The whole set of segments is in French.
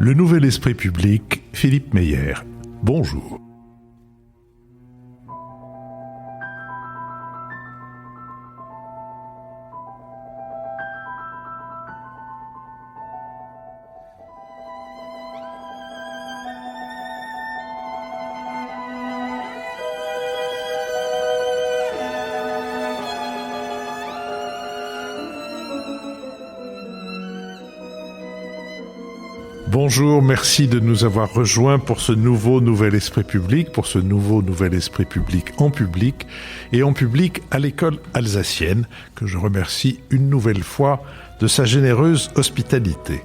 Le Nouvel Esprit Public, Philippe Meyer. Bonjour. Bonjour, merci de nous avoir rejoints pour ce nouveau Nouvel Esprit Public, pour ce nouveau Nouvel Esprit Public et en public à l'école alsacienne, que je remercie une nouvelle fois de sa généreuse hospitalité.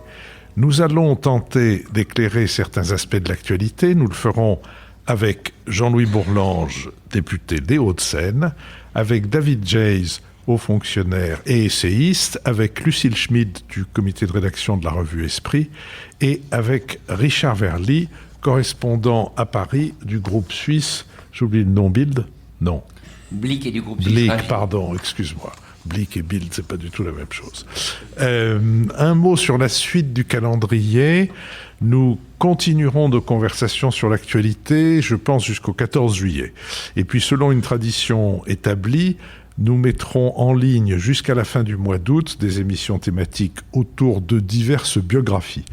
Nous allons tenter d'éclairer certains aspects de l'actualité. Nous le ferons avec Jean-Louis Bourlange, député des Hauts-de-Seine, avec David Jayes, haut fonctionnaire et essayiste, avec Lucille Schmid du comité de rédaction de la revue Esprit et avec Richard Verly, correspondant à Paris du groupe suisse, j'oublie le nom, Bild ? Non. Blick et du groupe suisse. Blick, pardon, excuse-moi. Blick et Bild, c'est pas du tout la même chose. Un mot sur la suite du calendrier. Nous continuerons nos conversations sur l'actualité, je pense, jusqu'au 14 juillet. Et puis, selon une tradition établie, nous mettrons en ligne jusqu'à la fin du mois d'août des émissions thématiques autour de diverses biographies.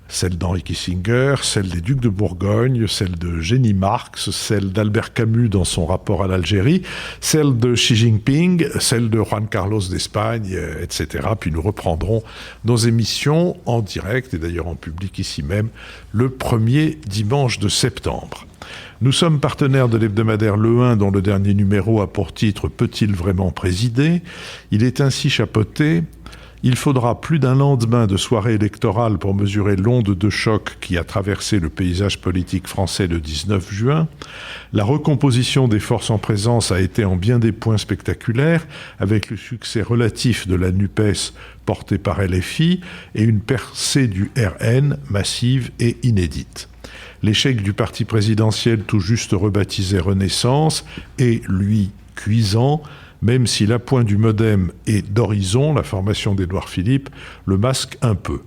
Celle d'Henri Kissinger, celle des Ducs de Bourgogne, celle de Jenny Marx, celle d'Albert Camus dans son rapport à l'Algérie, celle de Xi Jinping, celle de Juan Carlos d'Espagne, etc. Puis nous reprendrons nos émissions en direct et d'ailleurs en public ici même le premier dimanche de septembre. Nous sommes partenaires de l'hebdomadaire Le 1 dont le dernier numéro a pour titre « Peut-il vraiment présider ?». Il est ainsi chapeauté « Il faudra plus d'un lendemain de soirée électorale pour mesurer l'onde de choc qui a traversé le paysage politique français le 19 juin. La recomposition des forces en présence a été en bien des points spectaculaire, avec le succès relatif de la NUPES portée par LFI et une percée du RN massive et inédite. L'échec du parti présidentiel tout juste rebaptisé Renaissance est, lui, cuisant, même si l'appoint du MoDem et d'Horizon, la formation d'Édouard Philippe, le masque un peu.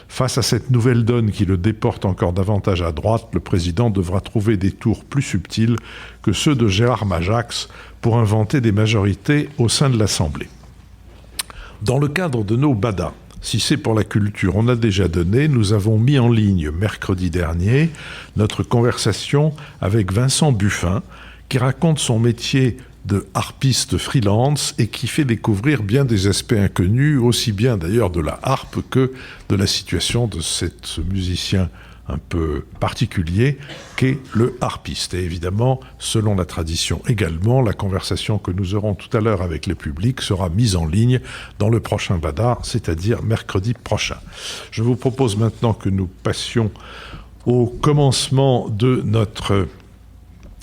Face à cette nouvelle donne qui le déporte encore davantage à droite, le président devra trouver des tours plus subtils que ceux de Gérard Majax pour inventer des majorités au sein de l'Assemblée. Dans le cadre de nos badas, si c'est pour la culture, on a déjà donné, nous avons mis en ligne mercredi dernier notre conversation avec Vincent Buffin, qui raconte son métier de harpiste freelance et qui fait découvrir bien des aspects inconnus, aussi bien d'ailleurs de la harpe que de la situation de ce musicien un peu particulier qu'est le harpiste. Et évidemment, selon la tradition également, la conversation que nous aurons tout à l'heure avec le public sera mise en ligne dans le prochain Badar, c'est-à-dire mercredi prochain. Je vous propose maintenant que nous passions au commencement de notre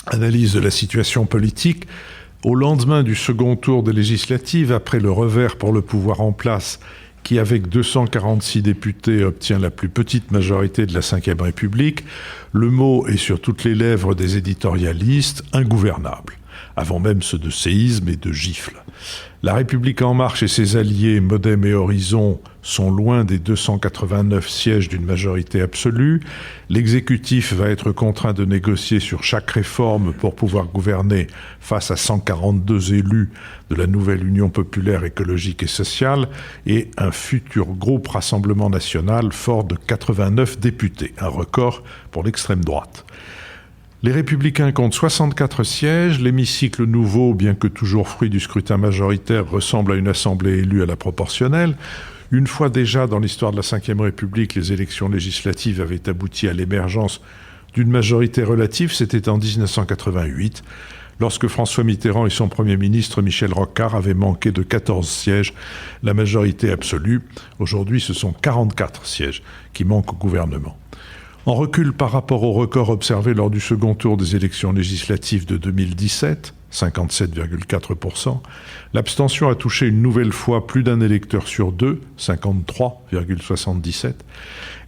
analyse de la situation politique. Au lendemain du second tour des législatives, après le revers pour le pouvoir en place, qui avec 246 députés obtient la plus petite majorité de la Ve République, le mot est sur toutes les lèvres des éditorialistes ingouvernable, avant même ceux de séisme et de gifles. La République en marche et ses alliés, MoDem et Horizon, sont loin des 289 sièges d'une majorité absolue. L'exécutif va être contraint de négocier sur chaque réforme pour pouvoir gouverner face à 142 élus de la nouvelle Union populaire écologique et sociale et un futur groupe Rassemblement national fort de 89 députés, un record pour l'extrême droite. Les Républicains comptent 64 sièges. L'hémicycle nouveau, bien que toujours fruit du scrutin majoritaire, ressemble à une assemblée élue à la proportionnelle. Une fois déjà dans l'histoire de la Ve République, les élections législatives avaient abouti à l'émergence d'une majorité relative. C'était en 1988, lorsque François Mitterrand et son Premier ministre Michel Rocard avaient manqué de 14 sièges, la majorité absolue. Aujourd'hui, ce sont 44 sièges qui manquent au gouvernement. En recul par rapport au record observé lors du second tour des élections législatives de 2017, 57,4%, l'abstention a touché une nouvelle fois plus d'un électeur sur deux, 53,77%.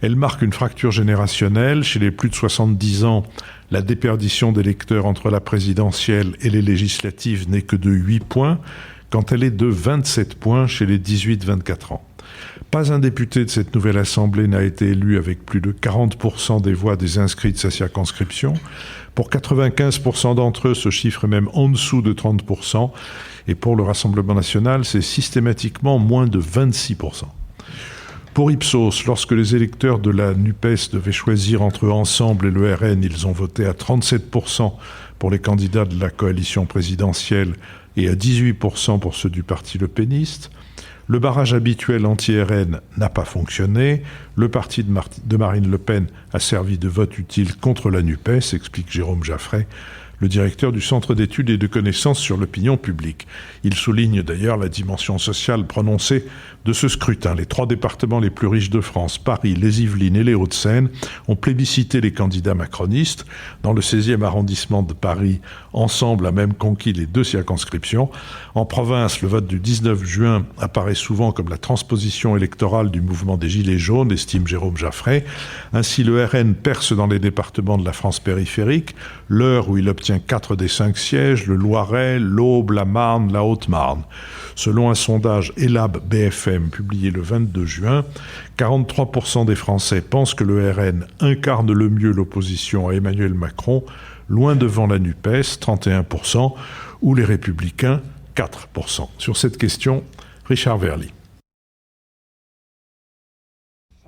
Elle marque une fracture générationnelle. Chez les plus de 70 ans, la déperdition d'électeurs entre la présidentielle et les législatives n'est que de 8 points, quand elle est de 27 points chez les 18-24 ans. Pas un député de cette nouvelle Assemblée n'a été élu avec plus de 40% des voix des inscrits de sa circonscription. Pour 95% d'entre eux, ce chiffre est même en dessous de 30%. Et pour le Rassemblement national, c'est systématiquement moins de 26%. Pour Ipsos, lorsque les électeurs de la NUPES devaient choisir entre Ensemble et le RN, ils ont voté à 37% pour les candidats de la coalition présidentielle et à 18% pour ceux du parti lepéniste. Le barrage habituel anti-RN n'a pas fonctionné. Le parti de Marine Le Pen a servi de vote utile contre la NUPES, explique Jérôme Jaffray, le directeur du Centre d'études et de connaissances sur l'opinion publique. Il souligne d'ailleurs la dimension sociale prononcée de ce scrutin. Les 3 départements les plus riches de France, Paris, les Yvelines et les Hauts-de-Seine, ont plébiscité les candidats macronistes. Dans le 16e arrondissement de Paris, Ensemble a même conquis les 2 circonscriptions. En province, le vote du 19 juin apparaît souvent comme la transposition électorale du mouvement des Gilets jaunes, estime Jérôme Jaffray. Ainsi, le RN perce dans les départements de la France périphérique, l'Eure où il obtient 4 des 5 sièges, le Loiret, l'Aube, la Marne, la Haute-Marne. Selon un sondage Elab BFM publié le 22 juin, 43% des Français pensent que le RN incarne le mieux l'opposition à Emmanuel Macron, loin devant la NUPES, 31%, ou les Républicains, 4%. Sur cette question, Richard Verly.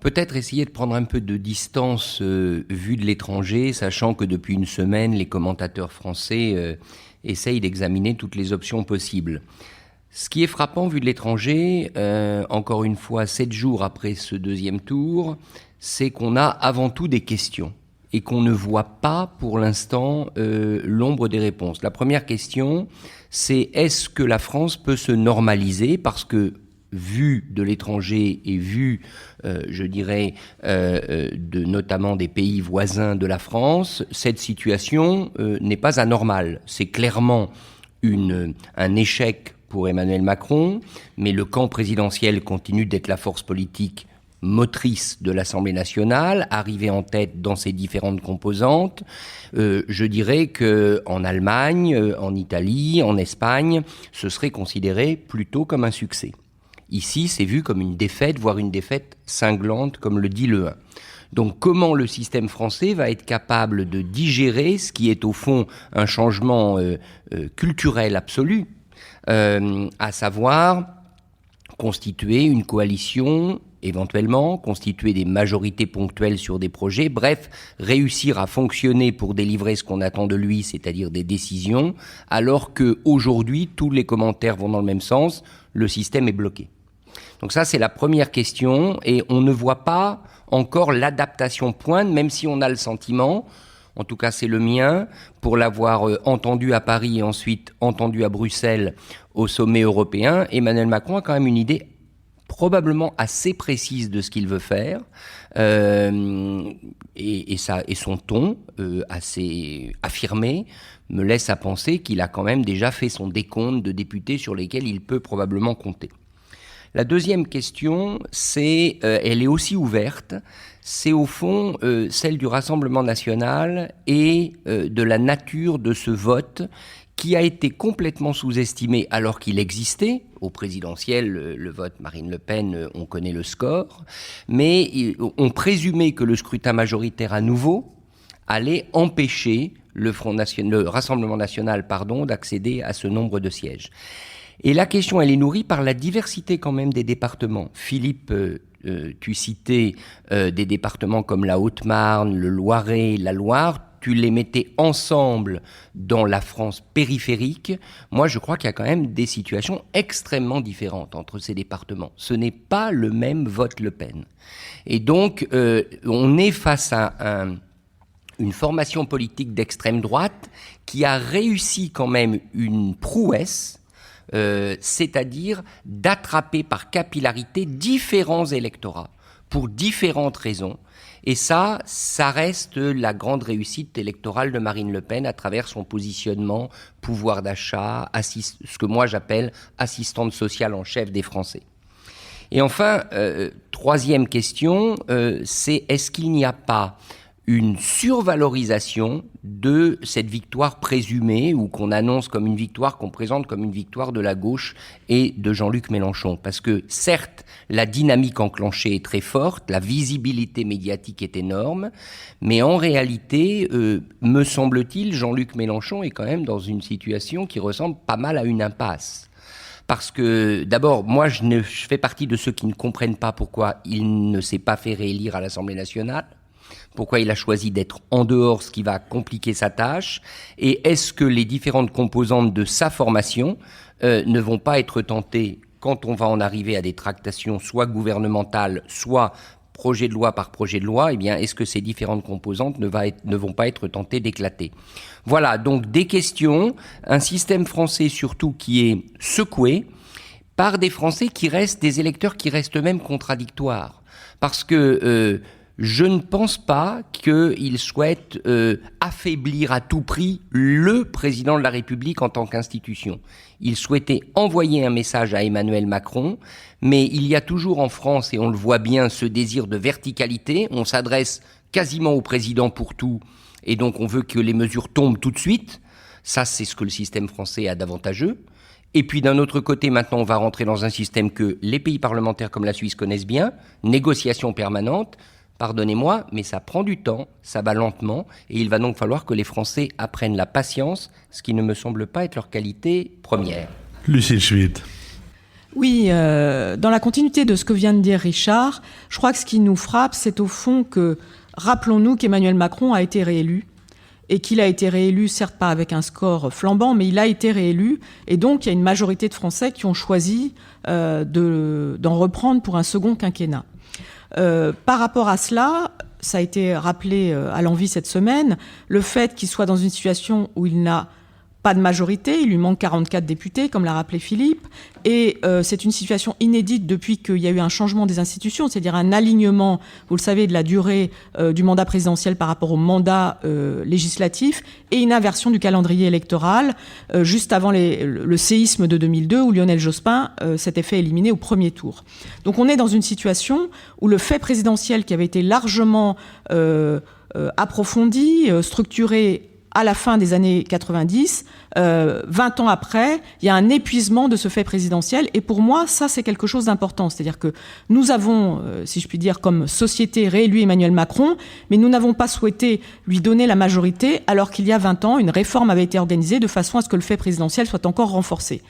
Peut-être essayer de prendre un peu de distance vue de l'étranger, sachant que depuis une semaine, les commentateurs français essayent d'examiner toutes les options possibles. Ce qui est frappant vu de l'étranger, encore une fois, 7 jours après ce deuxième tour, c'est qu'on a avant tout des questions et qu'on ne voit pas pour l'instant l'ombre des réponses. La première question, c'est est-ce que la France peut se normaliser parce que vu de l'étranger et vu, je dirais, de notamment des pays voisins de la France, cette situation n'est pas anormale. C'est clairement un échec pour Emmanuel Macron, mais le camp présidentiel continue d'être la force politique motrice de l'Assemblée nationale, arrivée en tête dans ses différentes composantes. Je dirais qu'en Allemagne, en Italie, en Espagne, ce serait considéré plutôt comme un succès. Ici, c'est vu comme une défaite, voire une défaite cinglante, comme le dit le 1. Donc, comment le système français va être capable de digérer ce qui est au fond un changement culturel absolu, à savoir constituer une coalition, éventuellement, constituer des majorités ponctuelles sur des projets, bref, réussir à fonctionner pour délivrer ce qu'on attend de lui, c'est-à-dire des décisions, alors qu'aujourd'hui, tous les commentaires vont dans le même sens, le système est bloqué. Donc ça, c'est la première question, et on ne voit pas encore l'adaptation pointe, même si on a le sentiment, en tout cas c'est le mien, pour l'avoir entendu à Paris et ensuite entendu à Bruxelles au sommet européen, Emmanuel Macron a quand même une idée probablement assez précise de ce qu'il veut faire, et son ton assez affirmé me laisse à penser qu'il a quand même déjà fait son décompte de députés sur lesquels il peut probablement compter. La deuxième question, elle est aussi ouverte, c'est au fond celle du Rassemblement national et de la nature de ce vote qui a été complètement sous-estimé alors qu'il existait. Au présidentiel, le vote Marine Le Pen, on connaît le score, mais on présumait que le scrutin majoritaire à nouveau allait empêcher le Rassemblement national d'accéder à ce nombre de sièges. Et la question, elle est nourrie par la diversité quand même des départements. Philippe, tu citais des départements comme la Haute-Marne, le Loiret, la Loire. Tu les mettais ensemble dans la France périphérique. Moi, je crois qu'il y a quand même des situations extrêmement différentes entre ces départements. Ce n'est pas le même vote Le Pen. Et donc, on est face à une formation politique d'extrême droite qui a réussi quand même une prouesse, c'est-à-dire d'attraper par capillarité différents électorats pour différentes raisons. Et ça reste la grande réussite électorale de Marine Le Pen à travers son positionnement, pouvoir d'achat, ce que moi j'appelle assistante sociale en chef des Français. Et enfin, troisième question, c'est est-ce qu'il n'y a pas une survalorisation de cette victoire présumée ou qu'on annonce comme une victoire, qu'on présente comme une victoire de la gauche et de Jean-Luc Mélenchon. Parce que certes, la dynamique enclenchée est très forte, la visibilité médiatique est énorme, mais en réalité, me semble-t-il, Jean-Luc Mélenchon est quand même dans une situation qui ressemble pas mal à une impasse. Parce que, d'abord, moi, je fais partie de ceux qui ne comprennent pas pourquoi il ne s'est pas fait réélire à l'Assemblée nationale. Pourquoi il a choisi d'être en dehors, ce qui va compliquer sa tâche. Et est-ce que les différentes composantes de sa formation ne vont pas être tentées, quand on va en arriver à des tractations soit gouvernementales, soit projet de loi par projet de loi, eh bien, est-ce que ces différentes composantes ne vont pas être tentées d'éclater ? Voilà, donc des questions, un système français surtout qui est secoué par des Français qui restent, des électeurs qui restent même contradictoires. Parce que je ne pense pas qu'ils souhaitent affaiblir à tout prix le président de la République en tant qu'institution. Ils souhaitaient envoyer un message à Emmanuel Macron, mais il y a toujours en France, et on le voit bien, ce désir de verticalité. On s'adresse quasiment au président pour tout, et donc on veut que les mesures tombent tout de suite. Ça, c'est ce que le système français a d'avantageux. Et puis d'un autre côté, maintenant, on va rentrer dans un système que les pays parlementaires comme la Suisse connaissent bien, négociation permanente. Pardonnez-moi, mais ça prend du temps, ça va lentement, et il va donc falloir que les Français apprennent la patience, ce qui ne me semble pas être leur qualité première. Lucile Schmitt. Oui, dans la continuité de ce que vient de dire Richard, je crois que ce qui nous frappe, c'est au fond que, rappelons-nous qu'Emmanuel Macron a été réélu, et qu'il a été réélu, certes pas avec un score flambant, mais il a été réélu, et donc il y a une majorité de Français qui ont choisi d'en reprendre pour un second quinquennat. Par rapport à cela, ça a été rappelé à l'envi cette semaine, le fait qu'il soit dans une situation où il n'a pas de majorité, il lui manque 44 députés, comme l'a rappelé Philippe, et c'est une situation inédite depuis qu'il y a eu un changement des institutions, c'est-à-dire un alignement, vous le savez, de la durée du mandat présidentiel par rapport au mandat législatif, et une inversion du calendrier électoral, juste avant le séisme de 2002, où Lionel Jospin s'était fait éliminer au premier tour. Donc on est dans une situation où le fait présidentiel qui avait été largement approfondi, structuré, à la fin des années 90, 20 ans après, il y a un épuisement de ce fait présidentiel. Et pour moi, ça, c'est quelque chose d'important. C'est-à-dire que nous avons, si je puis dire, comme société, réélu Emmanuel Macron, mais nous n'avons pas souhaité lui donner la majorité, alors qu'il y a 20 ans, une réforme avait été organisée de façon à ce que le fait présidentiel soit encore renforcé.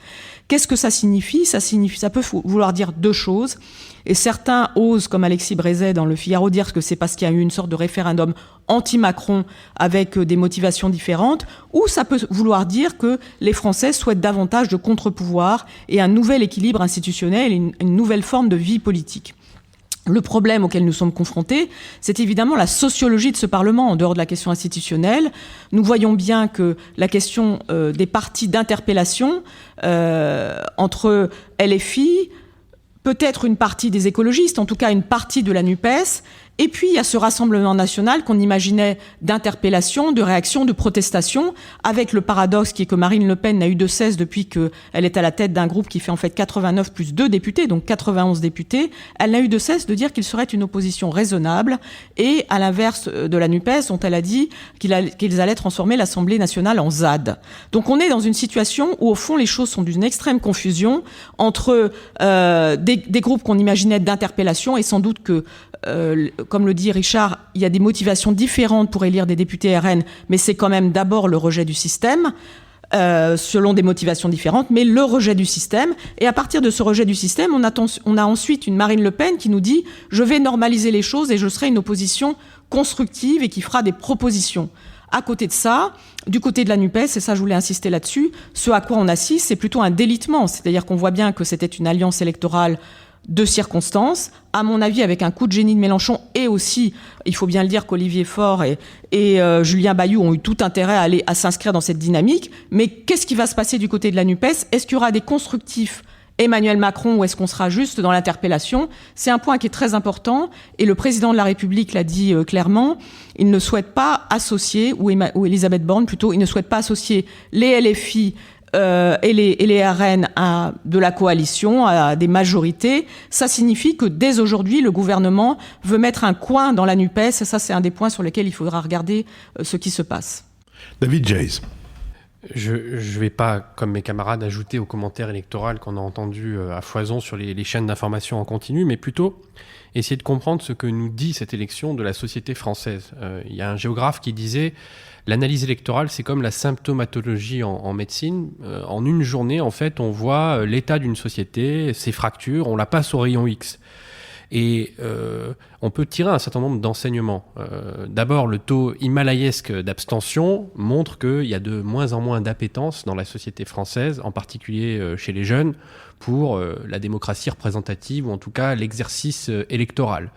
Qu'est-ce que ça signifie ? Ça peut vouloir dire deux choses. Et certains osent, comme Alexis Brézet dans Le Figaro, dire que c'est parce qu'il y a eu une sorte de référendum anti-Macron avec des motivations différentes, ou ça peut vouloir dire que les Français souhaitent davantage de contre-pouvoir et un nouvel équilibre institutionnel et une nouvelle forme de vie politique. Le problème auquel nous sommes confrontés, c'est évidemment la sociologie de ce Parlement, en dehors de la question institutionnelle. Nous voyons bien que la question des partis d'interpellation entre LFI, peut-être une partie des écologistes, en tout cas une partie de la NUPES, et puis il y a ce Rassemblement national qu'on imaginait d'interpellation, de réaction, de protestation, avec le paradoxe qui est que Marine Le Pen n'a eu de cesse depuis qu'elle est à la tête d'un groupe qui fait en fait 89 plus 2 députés, donc 91 députés. Elle n'a eu de cesse de dire qu'il serait une opposition raisonnable, et à l'inverse de la NUPES, dont elle a dit qu'ils allaient transformer l'Assemblée nationale en ZAD. Donc on est dans une situation où au fond les choses sont d'une extrême confusion entre des groupes qu'on imaginait d'interpellation, et sans doute que comme le dit Richard, il y a des motivations différentes pour élire des députés RN, mais c'est quand même d'abord le rejet du système, selon des motivations différentes, mais le rejet du système. Et à partir de ce rejet du système, on a ensuite une Marine Le Pen qui nous dit « je vais normaliser les choses et je serai une opposition constructive et qui fera des propositions ». À côté de ça, du côté de la NUPES, et ça je voulais insister là-dessus, ce à quoi on assiste, c'est plutôt un délitement. C'est-à-dire qu'on voit bien que c'était une alliance électorale de circonstances, à mon avis avec un coup de génie de Mélenchon, et aussi, il faut bien le dire qu'Olivier Faure et Julien Bayou ont eu tout intérêt à s'inscrire dans cette dynamique. Mais qu'est-ce qui va se passer du côté de la NUPES ? Est-ce qu'il y aura des constructifs Emmanuel Macron, ou est-ce qu'on sera juste dans l'interpellation ? C'est un point qui est très important, et le président de la République l'a dit clairement, il ne souhaite pas associer, ou Elisabeth Borne plutôt, il ne souhaite pas associer les LFI et les RN de la coalition, à des majorités, ça signifie que dès aujourd'hui, le gouvernement veut mettre un coin dans la NUPES, et ça c'est un des points sur lesquels il faudra regarder ce qui se passe. David Jays. Je ne vais pas, comme mes camarades, ajouter aux commentaires électoraux qu'on a entendus à foison sur les chaînes d'information en continu, mais plutôt essayer de comprendre ce que nous dit cette élection de la société française. Il y a un géographe qui disait « L'analyse électorale, c'est comme la symptomatologie en médecine. En une journée, en fait, on voit l'état d'une société, ses fractures, on la passe au rayon X. » Et on peut tirer un certain nombre d'enseignements. D'abord, le taux himalayesque d'abstention montre qu'il y a de moins en moins d'appétence dans la société française, en particulier chez les jeunes, pour la démocratie représentative, ou en tout cas l'exercice électoral.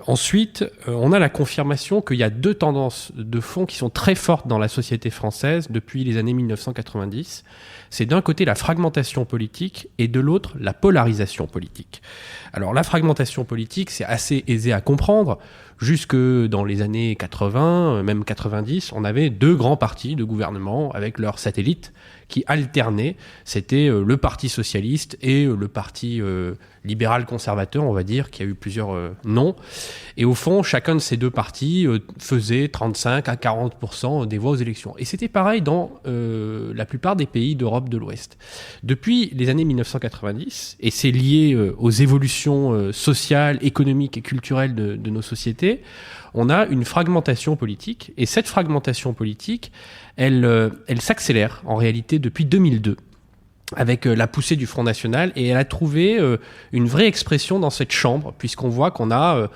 Ensuite, on a la confirmation qu'il y a deux tendances de fond qui sont très fortes dans la société française depuis les années 1990. C'est d'un côté la fragmentation politique et de l'autre la polarisation politique. Alors la fragmentation politique, c'est assez aisé à comprendre. Jusque dans les années 80, même 90, on avait deux grands partis de gouvernement avec leurs satellites qui alternaient. C'était le Parti socialiste et le Parti libéral-conservateur, on va dire, qui a eu plusieurs noms. Et au fond, chacun de ces deux partis faisait 35 à 40% des voix aux élections. Et c'était pareil dans la plupart des pays d'Europe de l'Ouest. Depuis les années 1990, et c'est lié aux évolutions sociales, économiques et culturelles de nos sociétés, on a une fragmentation politique. Et cette fragmentation politique, elle s'accélère en réalité depuis 2002. Avec la poussée du Front National, et elle a trouvé une vraie expression dans cette chambre, puisqu'on voit qu'on a,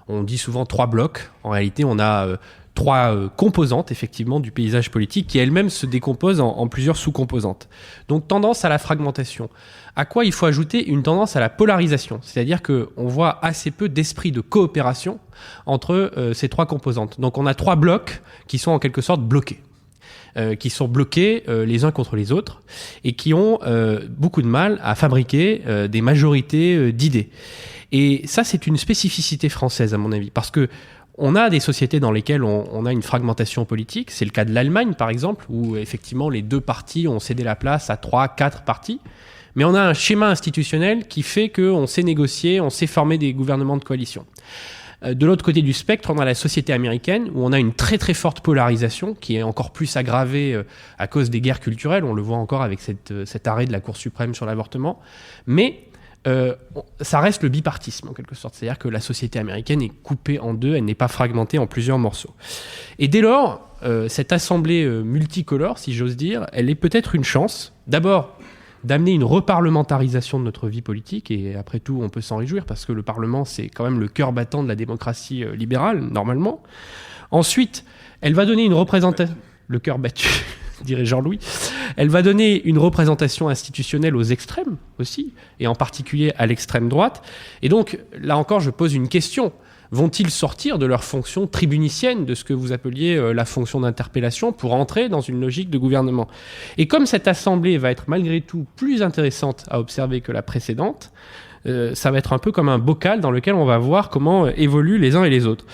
on dit souvent 3 blocs, en réalité on a 3 composantes effectivement du paysage politique qui elles-mêmes se décomposent en plusieurs sous-composantes. Donc tendance à la fragmentation. À quoi il faut ajouter une tendance à la polarisation, c'est-à-dire qu'on voit assez peu d'esprit de coopération entre ces 3 composantes. Donc on a 3 blocs qui sont en quelque sorte bloqués. Qui sont bloqués les uns contre les autres et qui ont beaucoup de mal à fabriquer des majorités d'idées. Et ça, c'est une spécificité française, à mon avis, parce que on a des sociétés dans lesquelles on a une fragmentation politique. C'est le cas de l'Allemagne, par exemple, où effectivement les 2 partis ont cédé la place à 3, 4 partis. Mais on a un schéma institutionnel qui fait qu'on sait négocier, on sait former des gouvernements de coalition. De l'autre côté du spectre, on a la société américaine où on a une très très forte polarisation qui est encore plus aggravée à cause des guerres culturelles. On le voit encore avec cet arrêt de la Cour suprême sur l'avortement. Mais ça reste le bipartisme en quelque sorte. C'est-à-dire que la société américaine est coupée en 2, elle n'est pas fragmentée en plusieurs morceaux. Et dès lors, cette assemblée multicolore, si j'ose dire, elle est peut-être une chance. D'abord, d'amener une reparlementarisation de notre vie politique, et après tout, on peut s'en réjouir, parce que le Parlement, c'est quand même le cœur battant de la démocratie libérale, normalement. Ensuite, elle va donner une représentation... Le cœur battu, dirait Jean-Louis. Elle va donner une représentation institutionnelle aux extrêmes, aussi, et en particulier à l'extrême droite. Et donc, là encore, je pose une question. Vont-ils sortir de leur fonction tribunicienne, de ce que vous appeliez la fonction d'interpellation, pour entrer dans une logique de gouvernement? Et comme cette assemblée va être malgré tout plus intéressante à observer que la précédente, ça va être un peu comme un bocal dans lequel on va voir comment évoluent les uns et les autres.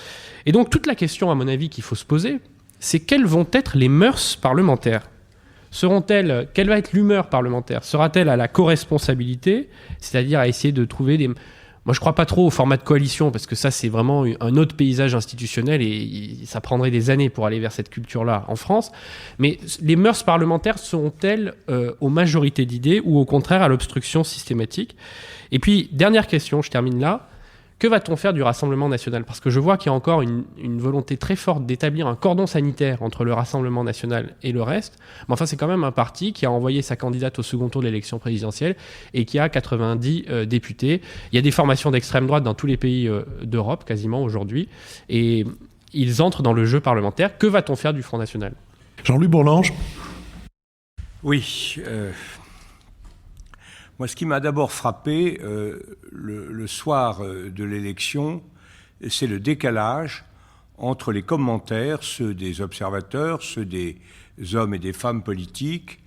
Et donc toute la question, à mon avis, qu'il faut se poser, c'est quelles vont être les mœurs parlementaires? Quelle va être l'humeur parlementaire? Sera-t-elle à la co-responsabilité, c'est-à-dire à essayer de trouver des... Moi, je ne crois pas trop au format de coalition, parce que ça, c'est vraiment un autre paysage institutionnel et ça prendrait des années pour aller vers cette culture-là en France. Mais les mœurs parlementaires seront-elles aux majorités d'idées ou au contraire à l'obstruction systématique? Et puis, dernière question, je termine là. Que va-t-on faire du Rassemblement national? Parce que je vois qu'il y a encore une volonté très forte d'établir un cordon sanitaire entre le Rassemblement national et le reste. Mais enfin, c'est quand même un parti qui a envoyé sa candidate au second tour de l'élection présidentielle et qui a 90 députés. Il y a des formations d'extrême droite dans tous les pays d'Europe, quasiment aujourd'hui. Et ils entrent dans le jeu parlementaire. Que va-t-on faire du Front national? Jean-Louis Bourlanges. Oui. Moi, ce qui m'a d'abord frappé le soir de l'élection, c'est le décalage entre les commentaires, ceux des observateurs, ceux des hommes et des femmes politiques,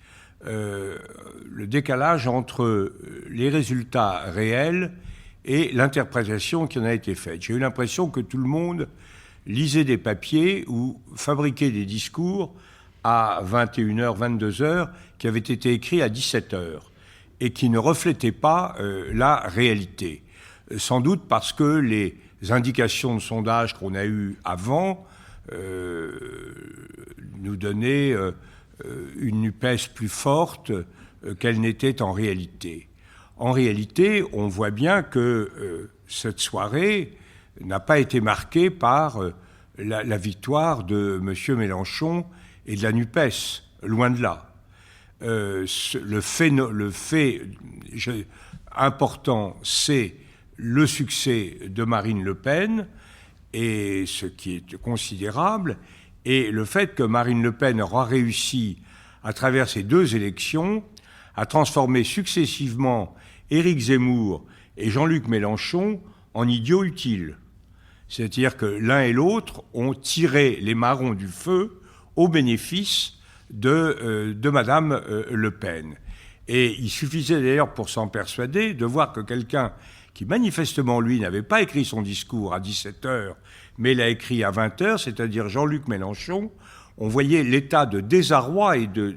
le décalage entre les résultats réels et l'interprétation qui en a été faite. J'ai eu l'impression que tout le monde lisait des papiers ou fabriquait des discours à 21h, 22h, qui avait été écrit à 17h et qui ne reflétait pas la réalité. Sans doute parce que les indications de sondage qu'on a eues avant nous donnaient une NUPES plus forte qu'elle n'était en réalité. En réalité, on voit bien que cette soirée n'a pas été marquée par la victoire de M. Mélenchon et de la NUPES, loin de là. Le fait important, c'est le succès de Marine Le Pen, et ce qui est considérable, et le fait que Marine Le Pen aura réussi, à travers ces 2 élections, à transformer successivement Éric Zemmour et Jean-Luc Mélenchon en idiots utiles. C'est-à-dire que l'un et l'autre ont tiré les marrons du feu au bénéfice de Madame Le Pen. Et il suffisait d'ailleurs, pour s'en persuader, de voir que quelqu'un qui manifestement, lui, n'avait pas écrit son discours à 17h, mais l'a écrit à 20h, c'est-à-dire Jean-Luc Mélenchon, on voyait l'état de désarroi et de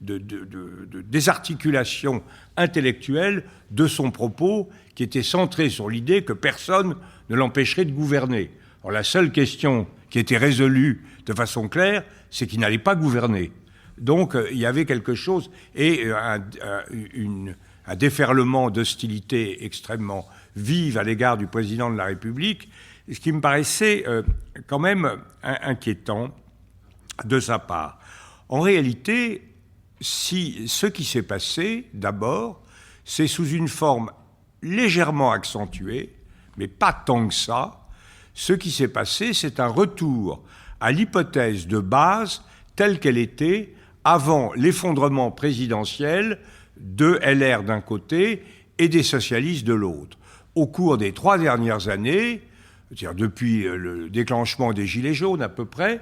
désarticulation intellectuelle de son propos, qui était centré sur l'idée que personne ne l'empêcherait de gouverner. Alors la seule question qui était résolue de façon claire, c'est qu'il n'allait pas gouverner. Donc il y avait quelque chose, et un déferlement d'hostilité extrêmement vive à l'égard du président de la République, ce qui me paraissait quand même inquiétant de sa part. En réalité, ce qui s'est passé, d'abord, c'est sous une forme légèrement accentuée, mais pas tant que ça. Ce qui s'est passé, c'est un retour à l'hypothèse de base telle qu'elle était avant l'effondrement présidentiel de LR d'un côté et des socialistes de l'autre. Au cours des 3 dernières années, c'est-à-dire depuis le déclenchement des Gilets jaunes à peu près,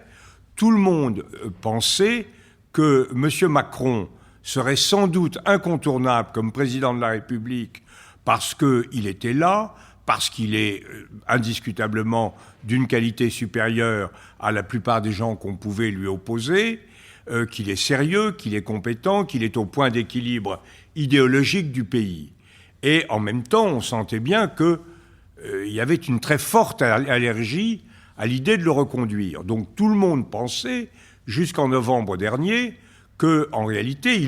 tout le monde pensait que M. Macron serait sans doute incontournable comme président de la République parce qu'il était là, parce qu'il est indiscutablement d'une qualité supérieure à la plupart des gens qu'on pouvait lui opposer, qu'il est sérieux, qu'il est compétent, qu'il est au point d'équilibre idéologique du pays. Et en même temps, on sentait bien qu'il y avait une très forte allergie à l'idée de le reconduire. Donc tout le monde pensait, jusqu'en novembre dernier, qu'en réalité, il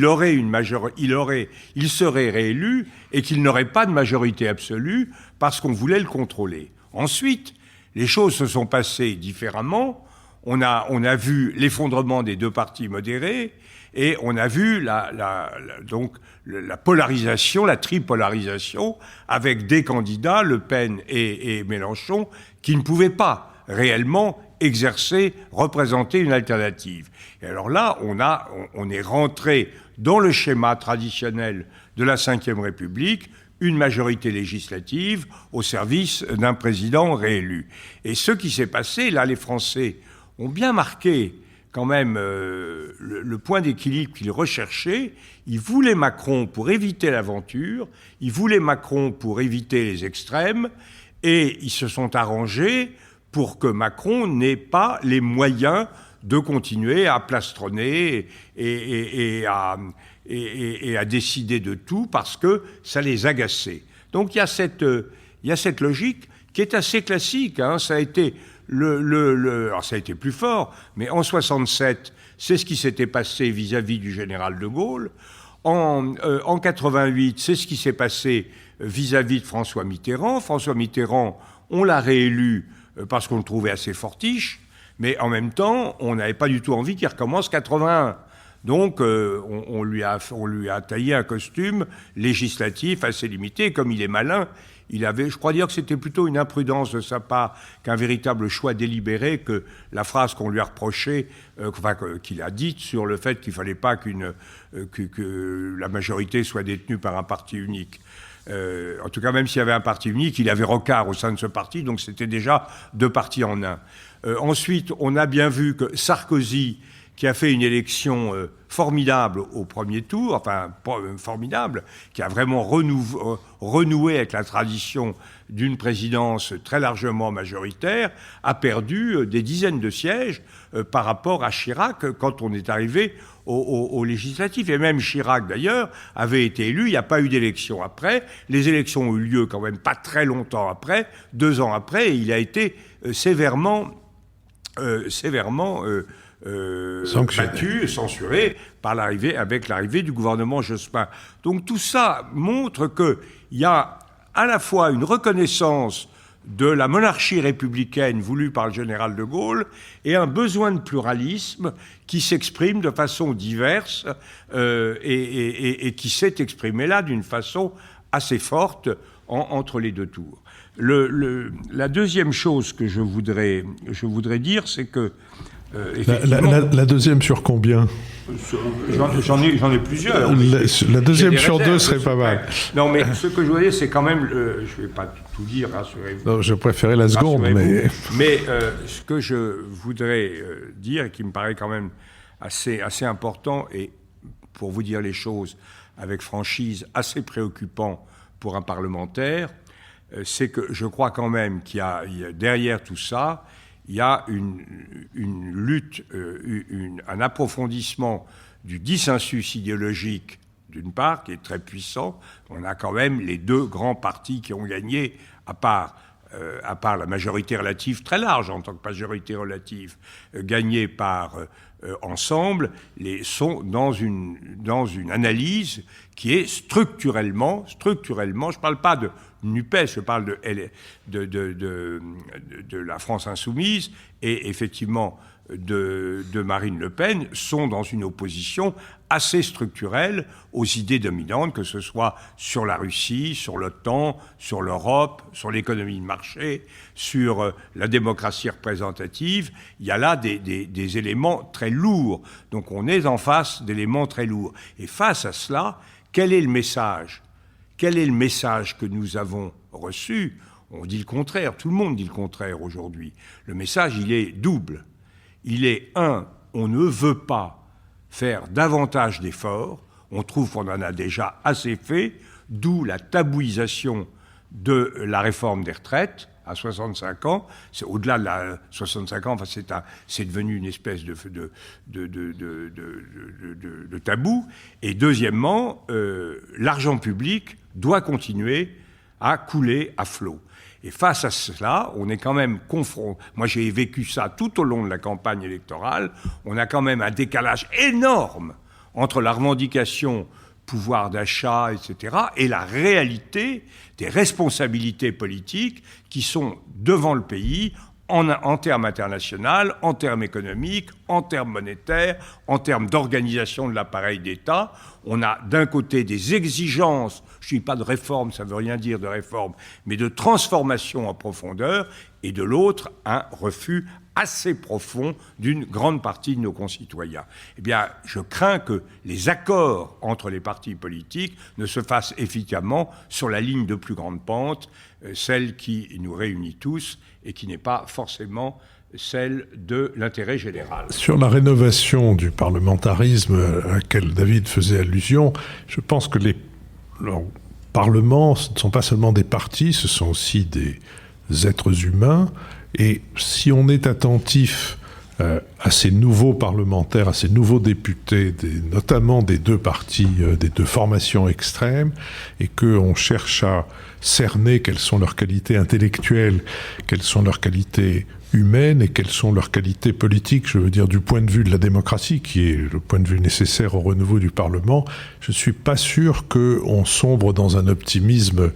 serait réélu et qu'il n'aurait pas de majorité absolue parce qu'on voulait le contrôler. Ensuite, les choses se sont passées différemment. On a vu l'effondrement des 2 partis modérés et on a vu donc la polarisation, la tripolarisation, avec des candidats, Le Pen et Mélenchon, qui ne pouvaient pas réellement représenter une alternative. Et alors là, on est rentré dans le schéma traditionnel de la Ve République, une majorité législative au service d'un président réélu. Et ce qui s'est passé, là, les Français ont bien marqué quand même le point d'équilibre qu'ils recherchaient. Ils voulaient Macron pour éviter l'aventure, ils voulaient Macron pour éviter les extrêmes, et ils se sont arrangés pour que Macron n'ait pas les moyens de continuer à plastronner et à décider de tout parce que ça les agaçait. Donc il y a cette logique qui est assez classique. Hein. Ça a été alors ça a été plus fort, mais en 67, c'est ce qui s'était passé vis-à-vis du général de Gaulle. En 88, c'est ce qui s'est passé vis-à-vis de François Mitterrand. François Mitterrand, on l'a réélu parce qu'on le trouvait assez fortiche, mais en même temps, on n'avait pas du tout envie qu'il recommence 81. Donc, on lui a taillé un costume législatif assez limité. Comme il est malin, je crois dire que c'était plutôt une imprudence de sa part qu'un véritable choix délibéré, que la phrase qu'on lui a reprochée, qu'il a dite sur le fait qu'il ne fallait pas que la majorité soit détenue par un parti unique. En tout cas, même s'il y avait un parti unique, il avait Rocard au sein de ce parti, donc c'était déjà 2 partis en un. Ensuite, on a bien vu que Sarkozy, qui a fait une élection formidable au premier tour, enfin formidable, qui a vraiment renoué avec la tradition d'une présidence très largement majoritaire, a perdu des dizaines de sièges par rapport à Chirac quand on est arrivé aux législatives. Et même Chirac, d'ailleurs, avait été élu, il n'y a pas eu d'élection après. Les élections ont eu lieu quand même pas très longtemps après, 2 ans après, et il a été sévèrement battu, censuré avec l'arrivée du gouvernement Jospin. Donc tout ça montre qu'il y a à la fois une reconnaissance de la monarchie républicaine voulue par le général de Gaulle et un besoin de pluralisme qui s'exprime de façon diverse et qui s'est exprimé là d'une façon assez forte entre les 2 tours. La deuxième chose que je voudrais dire, c'est que la deuxième sur combien? J'en ai plusieurs. La deuxième sur 2 serait pas mal. Non, mais ce que je voulais dire, c'est quand même... je ne vais pas tout dire, rassurez-vous. Non, je préférais la seconde, mais... Mais ce que je voudrais dire, et qui me paraît quand même assez important, et pour vous dire les choses avec franchise, assez préoccupant pour un parlementaire, c'est que je crois quand même qu'il y a derrière tout ça, il y a une lutte, un approfondissement du dissensus idéologique, d'une part, qui est très puissant. On a quand même les 2 grands partis qui ont gagné, à part la majorité relative très large en tant que majorité relative, gagnée par Ensemble, sont dans une analyse qui est structurellement, je ne parle pas de NUPES, je parle de la France Insoumise et effectivement de Marine Le Pen, sont dans une opposition assez structurelle aux idées dominantes, que ce soit sur la Russie, sur l'OTAN, sur l'Europe, sur l'économie de marché, sur la démocratie représentative. Il y a là des éléments très lourds. Donc on est en face d'éléments très lourds. Et face à cela, quel est le message ? Quel est le message que nous avons reçu ? On dit le contraire, tout le monde dit le contraire aujourd'hui. Le message, il est double. Il est, 1, on ne veut pas faire davantage d'efforts, on trouve qu'on en a déjà assez fait, d'où la tabouisation de la réforme des retraites à 65 ans. C'est au-delà de la 65 ans, enfin c'est devenu une espèce de tabou. Et deuxièmement, l'argent public doit continuer à couler à flot. Et face à cela, on est quand même confronté. Moi, j'ai vécu ça tout au long de la campagne électorale. On a quand même un décalage énorme entre la revendication pouvoir d'achat, etc., et la réalité des responsabilités politiques qui sont devant le pays en termes internationaux, en termes économiques, en termes monétaires, en termes d'organisation de l'appareil d'État. On a d'un côté des exigences, je ne dis pas de réforme, ça ne veut rien dire de réforme, mais de transformation en profondeur, et de l'autre, un refus assez profond d'une grande partie de nos concitoyens. Eh bien, je crains que les accords entre les partis politiques ne se fassent efficacement sur la ligne de plus grande pente, celle qui nous réunit tous et qui n'est pas forcément celle de l'intérêt général. Sur la rénovation du parlementarisme à laquelle David faisait allusion, je pense que les parlements, ce ne sont pas seulement des partis, ce sont aussi des êtres humains. Et si on est attentif à ces nouveaux parlementaires, à ces nouveaux députés, notamment des 2 partis, des 2 formations extrêmes, et qu'on cherche à cerner quelles sont leurs qualités intellectuelles, quelles sont leurs qualités humaines et quelles sont leurs qualités politiques, je veux dire du point de vue de la démocratie, qui est le point de vue nécessaire au renouveau du Parlement, je ne suis pas sûr qu'on sombre dans un optimisme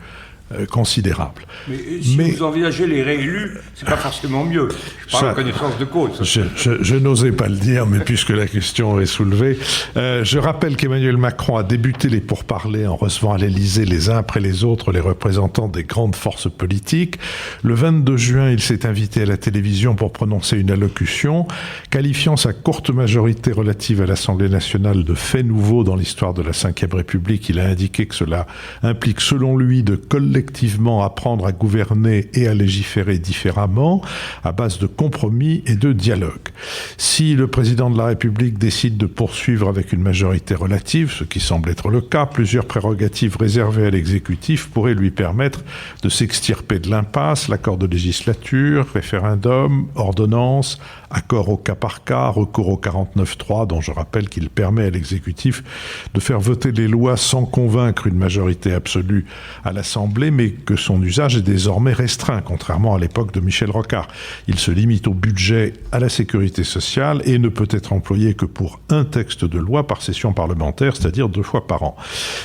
considérable. Mais si vous envisagez les réélus, c'est pas forcément mieux. Je parle en connaissance de cause. Je n'osais pas le dire, mais puisque la question est soulevée, je rappelle qu'Emmanuel Macron a débuté les pourparlers en recevant à l'Élysée les uns après les autres les représentants des grandes forces politiques. Le 22 juin, il s'est invité à la télévision pour prononcer une allocution, qualifiant sa courte majorité relative à l'Assemblée nationale de fait nouveau dans l'histoire de la Ve République. Il a indiqué que cela implique, selon lui, de coller collectivement apprendre à gouverner et à légiférer différemment à base de compromis et de dialogue. Si le président de la République décide de poursuivre avec une majorité relative, ce qui semble être le cas, plusieurs prérogatives réservées à l'exécutif pourraient lui permettre de s'extirper de l'impasse, l'accord de législature, référendum, ordonnance, accord au cas par cas, recours au 49.3, dont je rappelle qu'il permet à l'exécutif de faire voter les lois sans convaincre une majorité absolue à l'Assemblée, mais que son usage est désormais restreint, contrairement à l'époque de Michel Rocard. Il se limite au budget, à la sécurité sociale et ne peut être employé que pour un texte de loi par session parlementaire, c'est-à-dire 2 fois par an.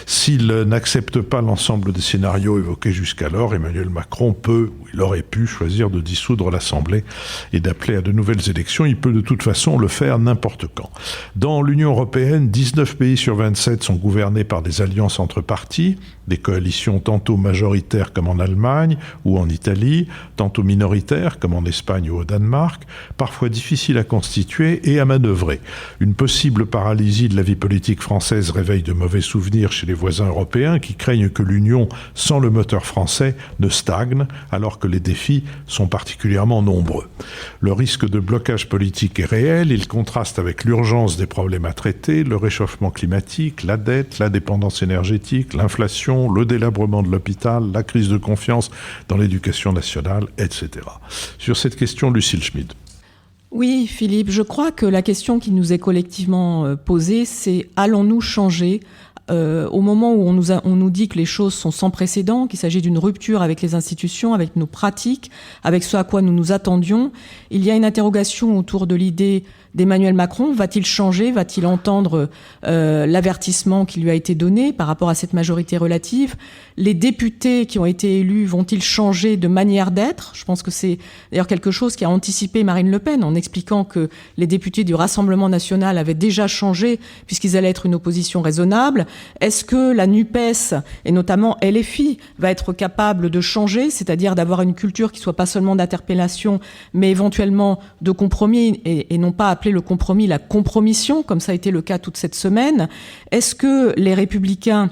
S'il n'accepte pas l'ensemble des scénarios évoqués jusqu'alors, Emmanuel Macron peut, ou il aurait pu, choisir de dissoudre l'Assemblée et d'appeler à de nouvelles élections. Il peut de toute façon le faire n'importe quand. Dans l'Union européenne, 19 pays sur 27 sont gouvernés par des alliances entre partis, des coalitions tantôt majoritaires comme en Allemagne ou en Italie, tantôt minoritaires comme en Espagne ou au Danemark, parfois difficiles à constituer et à manœuvrer. Une possible paralysie de la vie politique française réveille de mauvais souvenirs chez les voisins européens qui craignent que l'Union, sans le moteur français, ne stagne, alors que les défis sont particulièrement nombreux. Le risque de blocage politique est réel, il contraste avec l'urgence des problèmes à traiter, le réchauffement climatique, la dette, la dépendance énergétique, l'inflation, le délabrement de l'hôpital, la crise de confiance dans l'éducation nationale, etc. Sur cette question, Lucille Schmid. Oui, Philippe, je crois que la question qui nous est collectivement posée, c'est allons-nous changer au moment où on nous dit que les choses sont sans précédent, qu'il s'agit d'une rupture avec les institutions, avec nos pratiques, avec ce à quoi nous nous attendions, il y a une interrogation autour de l'idée d'Emmanuel Macron. Va-t-il changer ? Va-t-il entendre l'avertissement qui lui a été donné par rapport à cette majorité relative ? Les députés qui ont été élus vont-ils changer de manière d'être ? Je pense que c'est d'ailleurs quelque chose qui a anticipé Marine Le Pen en expliquant que les députés du Rassemblement national avaient déjà changé puisqu'ils allaient être une opposition raisonnable. Est-ce que la NUPES, et notamment LFI, va être capable de changer, c'est-à-dire d'avoir une culture qui soit pas seulement d'interpellation, mais éventuellement de compromis et non pas appeler le compromis la compromission, comme ça a été le cas toute cette semaine? Est-ce que les Républicains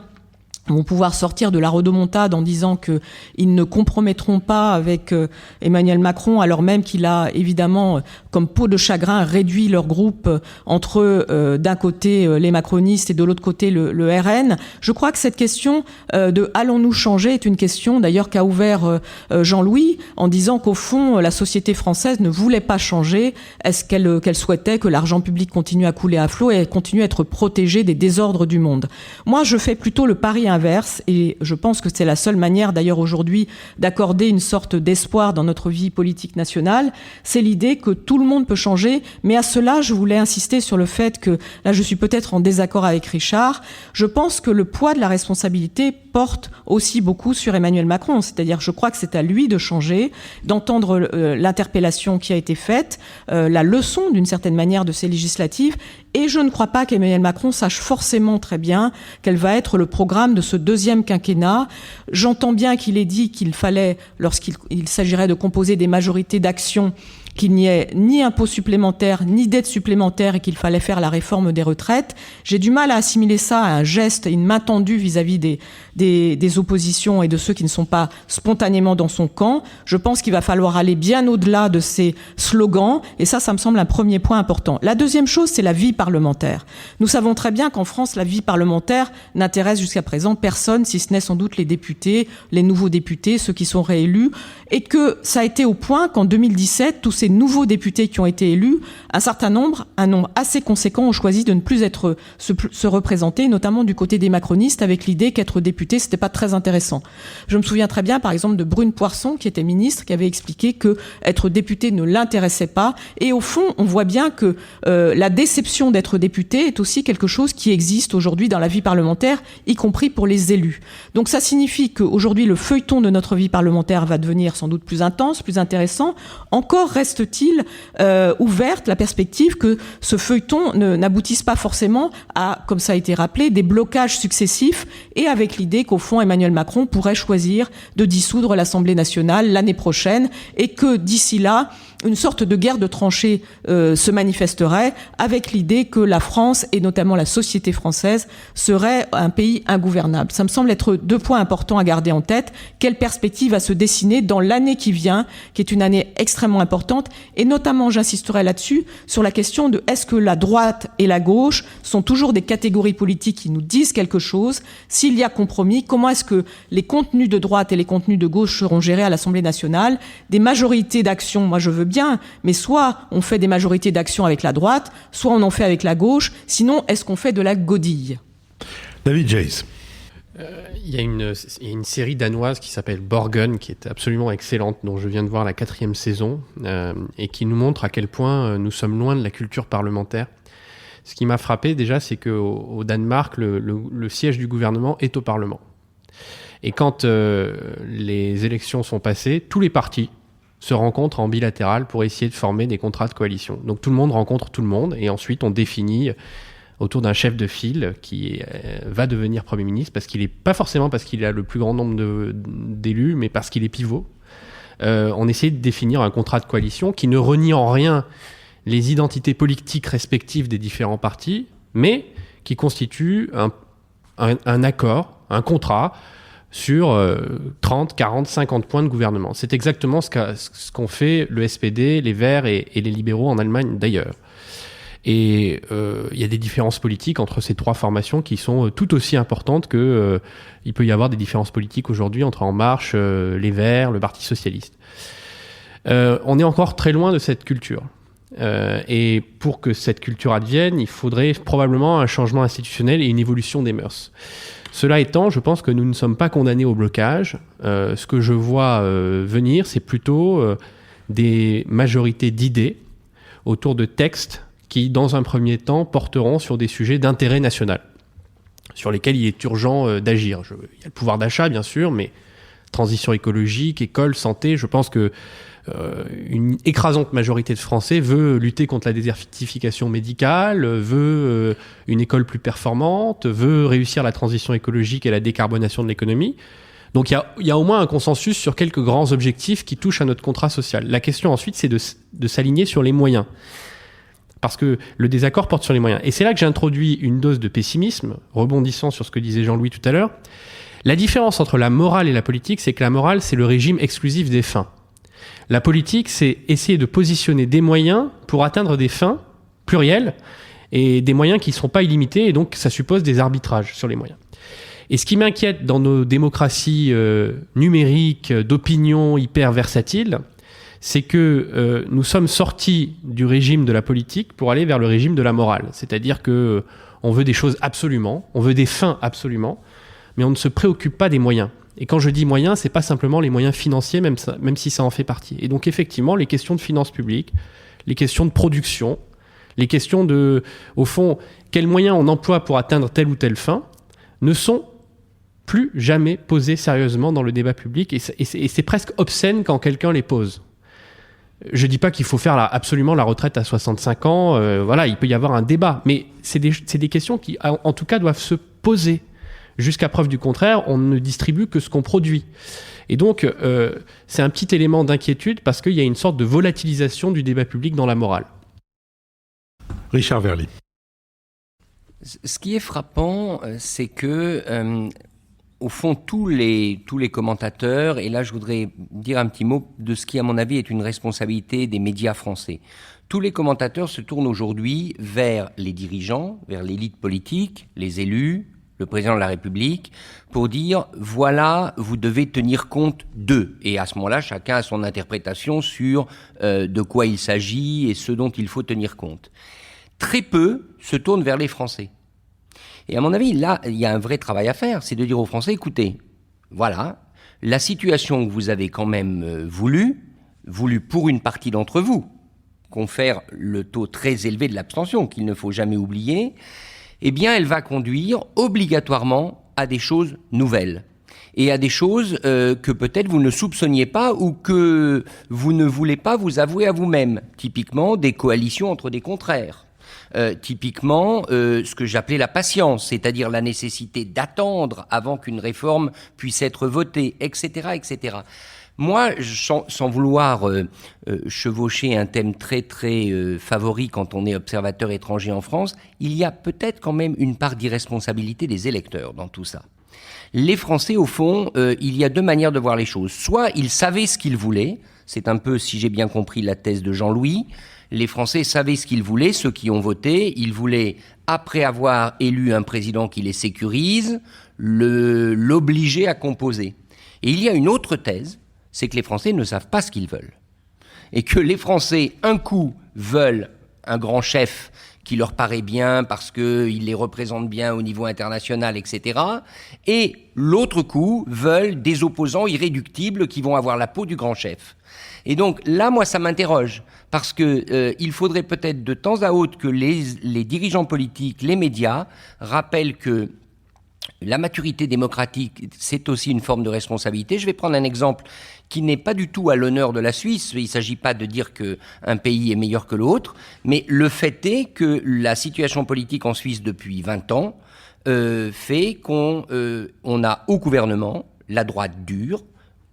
vont pouvoir sortir de la rodomontade en disant qu'ils ne compromettront pas avec Emmanuel Macron, alors même qu'il a évidemment, comme peau de chagrin, réduit leur groupe entre d'un côté les macronistes et de l'autre côté le RN. Je crois que cette question de allons-nous changer est une question d'ailleurs qu'a ouvert Jean-Louis en disant qu'au fond la société française ne voulait pas changer. Est-ce qu'elle souhaitait que l'argent public continue à couler à flot et continue à être protégé des désordres du monde? Moi, je fais plutôt le pari inverse, et je pense que c'est la seule manière d'ailleurs aujourd'hui d'accorder une sorte d'espoir dans notre vie politique nationale, c'est l'idée que tout le monde peut changer, mais à cela je voulais insister sur le fait que, là je suis peut-être en désaccord avec Richard, je pense que le poids de la responsabilité porte aussi beaucoup sur Emmanuel Macron, c'est-à-dire je crois que c'est à lui de changer, d'entendre l'interpellation qui a été faite, la leçon d'une certaine manière de ces législatives, et je ne crois pas qu'Emmanuel Macron sache forcément très bien quel va être le programme de ce deuxième quinquennat. J'entends bien qu'il ait dit qu'il fallait, lorsqu'il s'agirait de composer des majorités d'action, qu'il n'y ait ni impôt supplémentaire, ni dette supplémentaire et qu'il fallait faire la réforme des retraites. J'ai du mal à assimiler ça à un geste, une main tendue vis-à-vis des oppositions et de ceux qui ne sont pas spontanément dans son camp. Je pense qu'il va falloir aller bien au-delà de ces slogans et ça me semble un premier point important. La deuxième chose, c'est la vie parlementaire. Nous savons très bien qu'en France, la vie parlementaire n'intéresse jusqu'à présent personne, si ce n'est sans doute les députés, les nouveaux députés, ceux qui sont réélus, et que ça a été au point qu'en 2017, tous ces nouveaux députés qui ont été élus, un nombre assez conséquent ont choisi de ne plus se représenter, notamment du côté des macronistes, avec l'idée qu'être député, c'était pas très intéressant. Je me souviens très bien, par exemple, de Brune Poirson, qui était ministre, qui avait expliqué que être député ne l'intéressait pas. Et au fond, on voit bien que la déception d'être député est aussi quelque chose qui existe aujourd'hui dans la vie parlementaire, y compris pour les élus. Donc ça signifie qu'aujourd'hui, le feuilleton de notre vie parlementaire va devenir sans doute plus intense, plus intéressant. Encore reste reste-t-il ouverte la perspective que ce feuilleton n'aboutisse pas forcément à, comme ça a été rappelé, des blocages successifs, et avec l'idée qu'au fond Emmanuel Macron pourrait choisir de dissoudre l'Assemblée nationale l'année prochaine, et que d'ici là, une sorte de guerre de tranchées se manifesterait, avec l'idée que la France, et notamment la société française, serait un pays ingouvernable. Ça me semble être 2 points importants à garder en tête. Quelle perspective va se dessiner dans l'année qui vient, qui est une année extrêmement importante, et notamment, j'insisterai là-dessus, sur la question de est-ce que la droite et la gauche sont toujours des catégories politiques qui nous disent quelque chose? S'il y a compromis, comment est-ce que les contenus de droite et les contenus de gauche seront gérés à l'Assemblée nationale? Des majorités d'action, moi je veux bien, mais soit on fait des majorités d'action avec la droite, soit on en fait avec la gauche, sinon est-ce qu'on fait de la godille? David Jays. Il y a une série danoise qui s'appelle Borgen, qui est absolument excellente, dont je viens de voir la 4e saison, et qui nous montre à quel point nous sommes loin de la culture parlementaire. Ce qui m'a frappé déjà, c'est qu'au Danemark, le siège du gouvernement est au Parlement. Et quand les élections sont passées, tous les partis se rencontrent en bilatéral pour essayer de former des contrats de coalition. Donc tout le monde rencontre tout le monde, et ensuite on définit autour d'un chef de file qui va devenir Premier ministre, pas forcément parce qu'il a le plus grand nombre d'élus, mais parce qu'il est pivot. On essaie de définir un contrat de coalition qui ne renie en rien les identités politiques respectives des différents partis, mais qui constitue un accord, un contrat sur 30, 40, 50 points de gouvernement. C'est exactement ce qu'ont fait le SPD, les Verts et les libéraux en Allemagne d'ailleurs. Et il y a des différences politiques entre ces 3 formations qui sont tout aussi importantes que il peut y avoir des différences politiques aujourd'hui entre En Marche, les Verts, le Parti socialiste. On est encore très loin de cette culture. Et pour que cette culture advienne, il faudrait probablement un changement institutionnel et une évolution des mœurs. Cela étant, je pense que nous ne sommes pas condamnés au blocage. Ce que je vois venir, c'est plutôt des majorités d'idées autour de textes qui, dans un premier temps, porteront sur des sujets d'intérêt national, sur lesquels il est urgent d'agir. Il y a le pouvoir d'achat, bien sûr, mais transition écologique, école, santé, je pense que une écrasante majorité de Français veut lutter contre la désertification médicale, veut une école plus performante, veut réussir la transition écologique et la décarbonation de l'économie. Donc il y a au moins un consensus sur quelques grands objectifs qui touchent à notre contrat social. La question ensuite, c'est de s'aligner sur les moyens. Parce que le désaccord porte sur les moyens. Et c'est là que j'ai introduit une dose de pessimisme, rebondissant sur ce que disait Jean-Louis tout à l'heure. La différence entre la morale et la politique, c'est que la morale, c'est le régime exclusif des fins. La politique, c'est essayer de positionner des moyens pour atteindre des fins plurielles et des moyens qui ne sont pas illimités, et donc ça suppose des arbitrages sur les moyens. Et ce qui m'inquiète dans nos démocraties numériques, d'opinion hyper versatiles, c'est que nous sommes sortis du régime de la politique pour aller vers le régime de la morale. C'est-à-dire que on veut des choses absolument, on veut des fins absolument, mais on ne se préoccupe pas des moyens. Et quand je dis moyens, c'est pas simplement les moyens financiers, même si ça en fait partie. Et donc effectivement, les questions de finances publiques, les questions de production, les questions de, au fond, quels moyens on emploie pour atteindre telle ou telle fin, ne sont plus jamais posées sérieusement dans le débat public. Et c'est presque obscène quand quelqu'un les pose. Je dis pas qu'il faut faire absolument la retraite à 65 ans. Voilà, il peut y avoir un débat. Mais c'est des questions qui, en tout cas, doivent se poser. Jusqu'à preuve du contraire, on ne distribue que ce qu'on produit. Et donc, c'est un petit élément d'inquiétude parce qu'il y a une sorte de volatilisation du débat public dans la morale. Richard Verly. Ce qui est frappant, c'est que, au fond, tous les commentateurs, et là je voudrais dire un petit mot de ce qui, à mon avis, est une responsabilité des médias français. Tous les commentateurs se tournent aujourd'hui vers les dirigeants, vers l'élite politique, les élus, le président de la République, pour dire, voilà, vous devez tenir compte d'eux. Et à ce moment-là, chacun a son interprétation sur de quoi il s'agit et ce dont il faut tenir compte. Très peu se tournent vers les Français. Et à mon avis, là, il y a un vrai travail à faire, c'est de dire aux Français, écoutez, voilà, la situation que vous avez quand même voulu pour une partie d'entre vous, confère le taux très élevé de l'abstention, qu'il ne faut jamais oublier, eh bien, elle va conduire obligatoirement à des choses nouvelles. et à des choses que peut-être vous ne soupçonniez pas ou que vous ne voulez pas vous avouer à vous-même. Typiquement, des coalitions entre des contraires. Typiquement, ce que j'appelais la patience, c'est-à-dire la nécessité d'attendre avant qu'une réforme puisse être votée, etc., etc. Moi, sans vouloir chevaucher un thème très très favori quand on est observateur étranger en France, il y a peut-être quand même une part d'irresponsabilité des électeurs dans tout ça. Les Français, au fond, il y a deux manières de voir les choses. Soit ils savaient ce qu'ils voulaient, c'est un peu, si j'ai bien compris, la thèse de Jean-Louis. Les Français savaient ce qu'ils voulaient, ceux qui ont voté. Ils voulaient, après avoir élu un président qui les sécurise, l'obliger à composer. Et il y a une autre thèse, c'est que les Français ne savent pas ce qu'ils veulent. Et que les Français, un coup, veulent un grand chef qui leur paraît bien parce qu'il les représente bien au niveau international, etc. Et l'autre coup, veulent des opposants irréductibles qui vont avoir la peau du grand chef. Et donc là, moi, ça m'interroge, parce que il faudrait peut-être de temps à autre que les dirigeants politiques, les médias, rappellent que la maturité démocratique, c'est aussi une forme de responsabilité. Je vais prendre un exemple qui n'est pas du tout à l'honneur de la Suisse. Il ne s'agit pas de dire qu'un pays est meilleur que l'autre, mais le fait est que la situation politique en Suisse depuis 20 ans fait qu'on a au gouvernement la droite dure,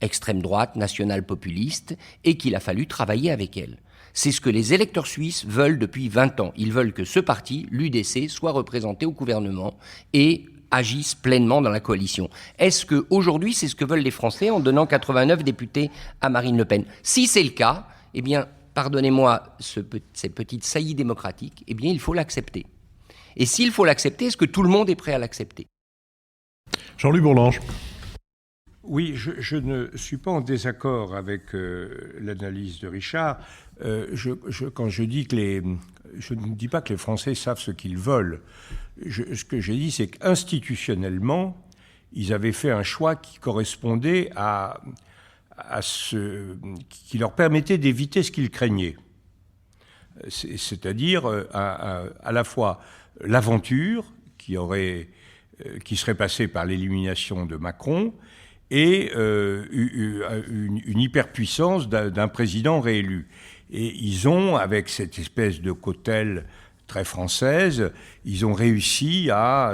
extrême droite, nationale-populiste, et qu'il a fallu travailler avec elle. C'est ce que les électeurs suisses veulent depuis 20 ans. Ils veulent que ce parti, l'UDC, soit représenté au gouvernement et agissent pleinement dans la coalition. Est-ce qu'aujourd'hui, c'est ce que veulent les Français en donnant 89 députés à Marine Le Pen? Si c'est le cas, eh bien, pardonnez-moi cette petite saillie démocratique, eh bien, il faut l'accepter. Et s'il faut l'accepter, est-ce que tout le monde est prêt à l'accepter? Jean-Louis Bourlanges. Oui, je ne suis pas en désaccord avec l'analyse de Richard. Quand je dis que je ne dis pas que les Français savent ce qu'ils veulent. Ce que j'ai dit, c'est qu'institutionnellement, ils avaient fait un choix qui correspondait qui leur permettait d'éviter ce qu'ils craignaient. C'est-à-dire à la fois l'aventure qui serait passée par l'élimination de Macron et une hyperpuissance d'un président réélu. Et ils ont, avec cette espèce de cautèle très française, ils ont réussi à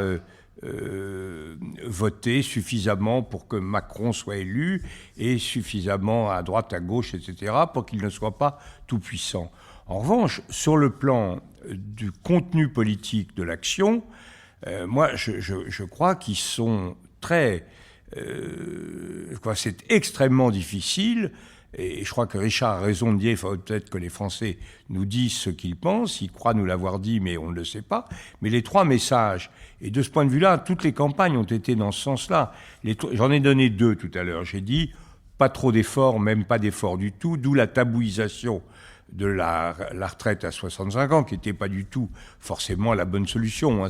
voter suffisamment pour que Macron soit élu et suffisamment à droite, à gauche, etc., pour qu'il ne soit pas tout puissant. En revanche, sur le plan du contenu politique de l'action, moi, je crois qu'ils sont très... c'est extrêmement difficile. Et je crois que Richard a raison de dire qu'il faut peut-être que les Français nous disent ce qu'ils pensent. Ils croient nous l'avoir dit, mais on ne le sait pas. Mais les trois messages, et de ce point de vue-là, toutes les campagnes ont été dans ce sens-là. J'en ai donné deux tout à l'heure. J'ai dit pas trop d'efforts, même pas d'efforts du tout, d'où la tabouisation de la retraite à 65 ans, qui n'était pas du tout forcément la bonne solution.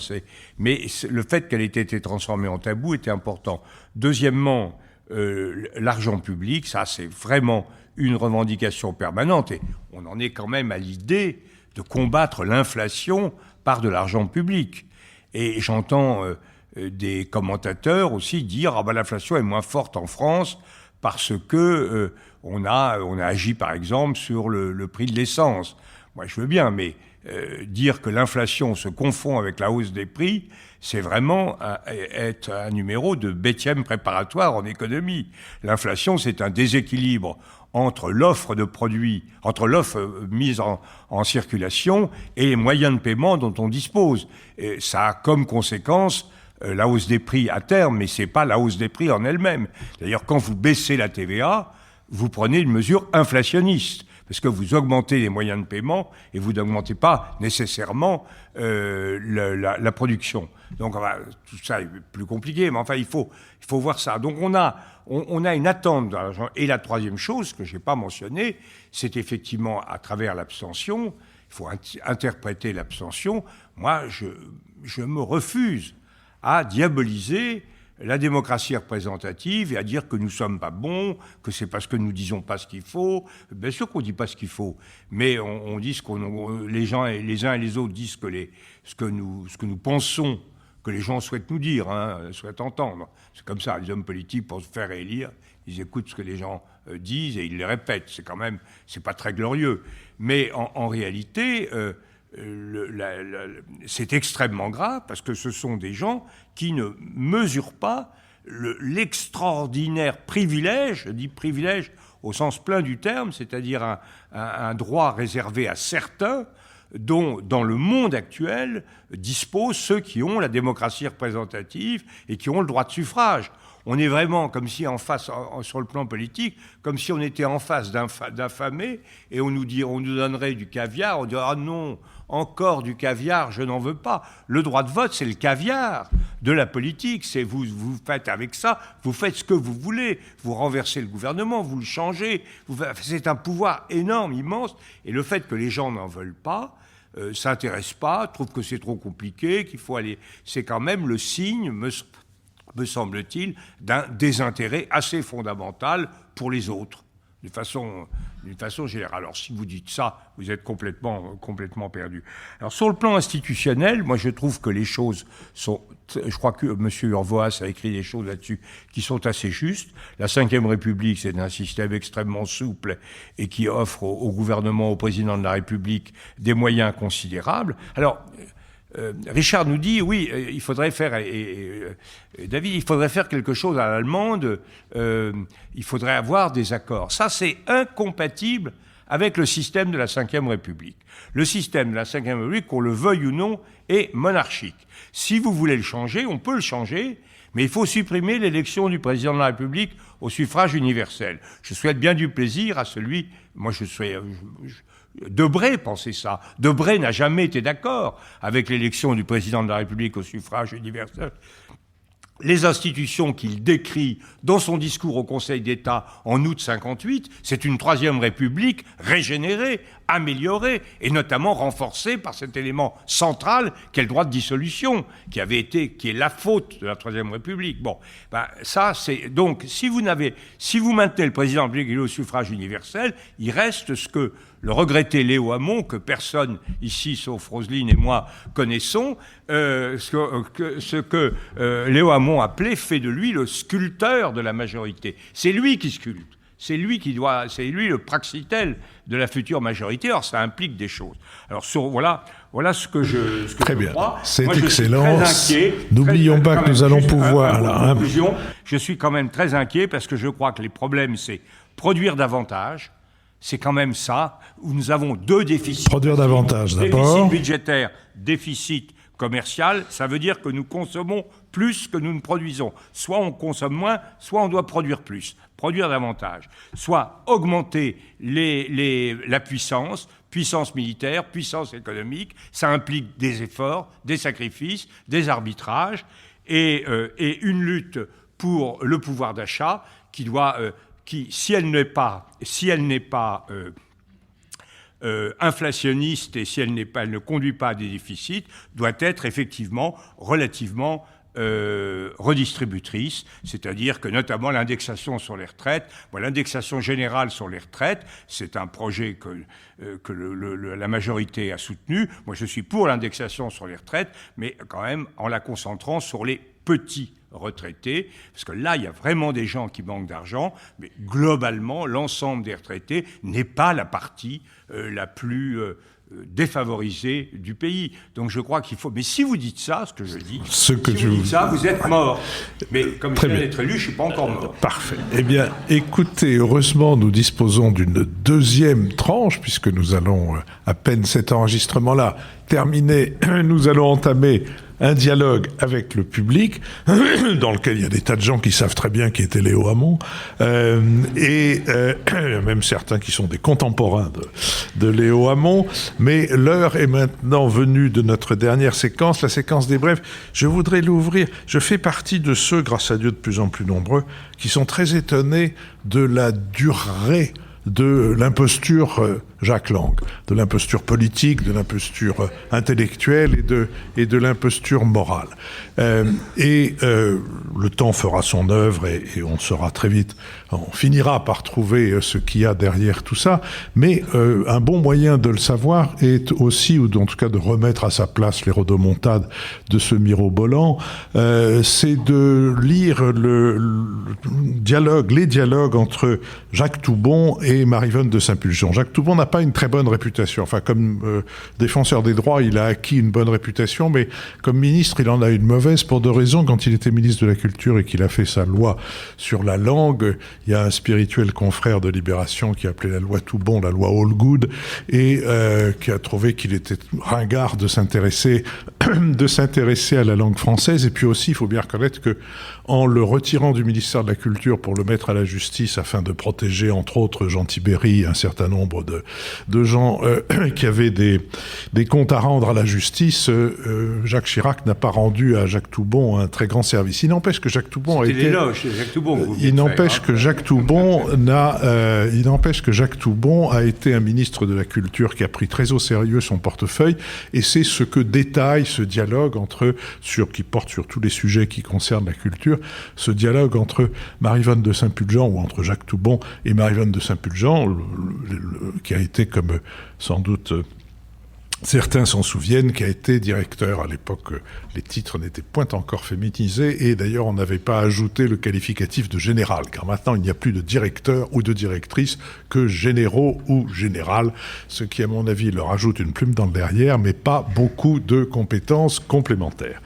Mais le fait qu'elle ait été transformée en tabou était important. Deuxièmement, l'argent public, ça c'est vraiment une revendication permanente et on en est quand même à l'idée de combattre l'inflation par de l'argent public. Et j'entends des commentateurs aussi dire l'inflation est moins forte en France parce que on a agi par exemple sur le prix de l'essence. Moi je veux bien, mais dire que l'inflation se confond avec la hausse des prix, c'est vraiment être un numéro de bêtième préparatoire en économie. L'inflation, c'est un déséquilibre entre l'offre de produits, entre l'offre mise en circulation et les moyens de paiement dont on dispose. Et ça a comme conséquence la hausse des prix à terme, mais c'est pas la hausse des prix en elle-même. D'ailleurs, quand vous baissez la TVA, vous prenez une mesure inflationniste, parce que vous augmentez les moyens de paiement et vous n'augmentez pas nécessairement la production. Donc tout ça est plus compliqué, mais enfin il faut voir ça. Donc on a une attente de l'argent. Et la troisième chose que je n'ai pas mentionnée, c'est effectivement à travers l'abstention, il faut interpréter l'abstention. Moi, je me refuse à diaboliser la démocratie représentative et à dire que nous ne sommes pas bons, que c'est parce que nous ne disons pas ce qu'il faut. Bien sûr qu'on ne dit pas ce qu'il faut, mais on dit les uns et les autres disent ce que nous pensons que les gens souhaitent nous dire, souhaitent entendre. C'est comme ça, les hommes politiques, pour se faire élire, ils écoutent ce que les gens disent et ils les répètent. C'est pas très glorieux. Mais en réalité, c'est extrêmement grave parce que ce sont des gens qui ne mesurent pas l'extraordinaire privilège, je dis privilège au sens plein du terme, c'est-à-dire un droit réservé à certains, dont, dans le monde actuel, disposent ceux qui ont la démocratie représentative et qui ont le droit de suffrage. On est vraiment comme si sur le plan politique, comme si on était en face d'affamés et on nous donnerait du caviar, on dirait « Ah non, encore du caviar, je n'en veux pas ». Le droit de vote, c'est le caviar de la politique. C'est vous faites avec ça, vous faites ce que vous voulez. Vous renversez le gouvernement, vous le changez. C'est un pouvoir énorme, immense. Et le fait que les gens n'en veulent pas, s'intéressent pas, trouvent que c'est trop compliqué, qu'il faut aller... C'est quand même le signe, me semble-t-il, d'un désintérêt assez fondamental pour les autres, d'une façon générale. Alors, si vous dites ça, vous êtes complètement perdu. Alors, sur le plan institutionnel, moi, je trouve que les choses sont... Je crois que M. Urvoas a écrit des choses là-dessus qui sont assez justes. La Ve République, c'est un système extrêmement souple et qui offre au gouvernement, au président de la République, des moyens considérables. Alors... Richard nous dit, oui, il faudrait faire, David, il faudrait faire quelque chose à l'allemande, il faudrait avoir des accords. Ça, c'est incompatible avec le système de la Ve République. Le système de la Ve République, qu'on le veuille ou non, est monarchique. Si vous voulez le changer, on peut le changer, mais il faut supprimer l'élection du président de la République au suffrage universel. Je souhaite bien du plaisir à celui... Moi, Debré pensait ça. Debré n'a jamais été d'accord avec l'élection du président de la République au suffrage universel. Les institutions qu'il décrit dans son discours au Conseil d'État en août 58, c'est une Troisième République régénérée, améliorée et notamment renforcée par cet élément central qu'est le droit de dissolution, qui est la faute de la Troisième République. Bon, ça c'est donc si vous maintenez le président de la République au suffrage universel, il reste ce que le regretté Léo Hamon, que personne ici, sauf Roselyne et moi, connaissons, ce que Léo Hamon appelait, fait de lui le sculpteur de la majorité. C'est lui qui sculpte. C'est lui le praxitèle de la future majorité. Alors, ça implique des choses. Alors, voilà ce que je Très bien. crois. C'est moi, excellent. N'oublions pas que nous allons pouvoir... En conclusion, je suis quand même très inquiet parce que je crois que les problèmes, c'est produire davantage. C'est quand même ça, où nous avons deux déficits. Produire davantage, d'abord. Déficit budgétaire, déficit commercial, ça veut dire que nous consommons plus que nous ne produisons. Soit on consomme moins, soit on doit produire plus, produire davantage. Soit augmenter la puissance militaire, puissance économique, ça implique des efforts, des sacrifices, des arbitrages, et une lutte pour le pouvoir d'achat qui doit... si elle n'est pas inflationniste et si elle ne conduit pas à des déficits, doit être effectivement relativement redistributrice, c'est-à-dire que notamment l'indexation sur les retraites, l'indexation générale sur les retraites, c'est un projet que la majorité a soutenu. Moi, je suis pour l'indexation sur les retraites, mais quand même en la concentrant sur les petits retraités, parce que là, il y a vraiment des gens qui manquent d'argent, mais globalement, l'ensemble des retraités n'est pas la partie la plus défavorisée du pays. Donc je crois qu'il faut... Mais si vous dites ça, ce que je dis, vous êtes mort. Mais comme je viens d'être élu, je ne suis pas encore mort. Parfait. Eh bien, écoutez, heureusement, nous disposons d'une deuxième tranche, puisque nous allons, à peine cet enregistrement-là terminé, nous allons entamer un dialogue avec le public, dans lequel il y a des tas de gens qui savent très bien qui était Léo Hamon, et même certains qui sont des contemporains de Léo Hamon. Mais l'heure est maintenant venue de notre dernière séquence, la séquence des brèves. Je voudrais l'ouvrir. Je fais partie de ceux, grâce à Dieu de plus en plus nombreux, qui sont très étonnés de la durée de l'imposture Jacques Lang, de l'imposture politique, de l'imposture intellectuelle et de l'imposture morale. Le temps fera son œuvre et on saura très vite, on finira par trouver ce qu'il y a derrière tout ça, mais un bon moyen de le savoir est aussi, ou en tout cas de remettre à sa place les rodomontades de ce mirobolant, c'est de lire les dialogues entre Jacques Toubon et Marie-Vonne de Saint-Pulgent. Jacques Toubon n'a pas une très bonne réputation. Enfin, comme défenseur des droits, il a acquis une bonne réputation, mais comme ministre, il en a une mauvaise pour deux raisons. Quand il était ministre de la Culture et qu'il a fait sa loi sur la langue, il y a un spirituel confrère de Libération qui appelait la loi Toubon, la loi Allgood, et qui a trouvé qu'il était ringard de s'intéresser à la langue française. Et puis aussi, il faut bien reconnaître que en le retirant du ministère de la Culture pour le mettre à la justice afin de protéger, entre autres, Jean Tibéry, un certain nombre de gens qui avaient des comptes à rendre à la justice, Jacques Chirac n'a pas rendu à Jacques Toubon un très grand service. Il n'empêche que Jacques Toubon Jacques Toubon a été un ministre de la Culture qui a pris très au sérieux son portefeuille, et c'est ce que détaille ce dialogue qui porte sur tous les sujets qui concernent la culture, ce dialogue entre Marie-Vonne de Saint-Pulgent, ou entre Jacques Toubon et Marie-Vonne de Saint-Pulgent, qui a été, comme sans doute certains s'en souviennent, qui a été directeur. À l'époque, les titres n'étaient point encore féminisés, et d'ailleurs on n'avait pas ajouté le qualificatif de général, car maintenant il n'y a plus de directeur ou de directrice que généraux ou général, ce qui à mon avis leur ajoute une plume dans le derrière, mais pas beaucoup de compétences complémentaires.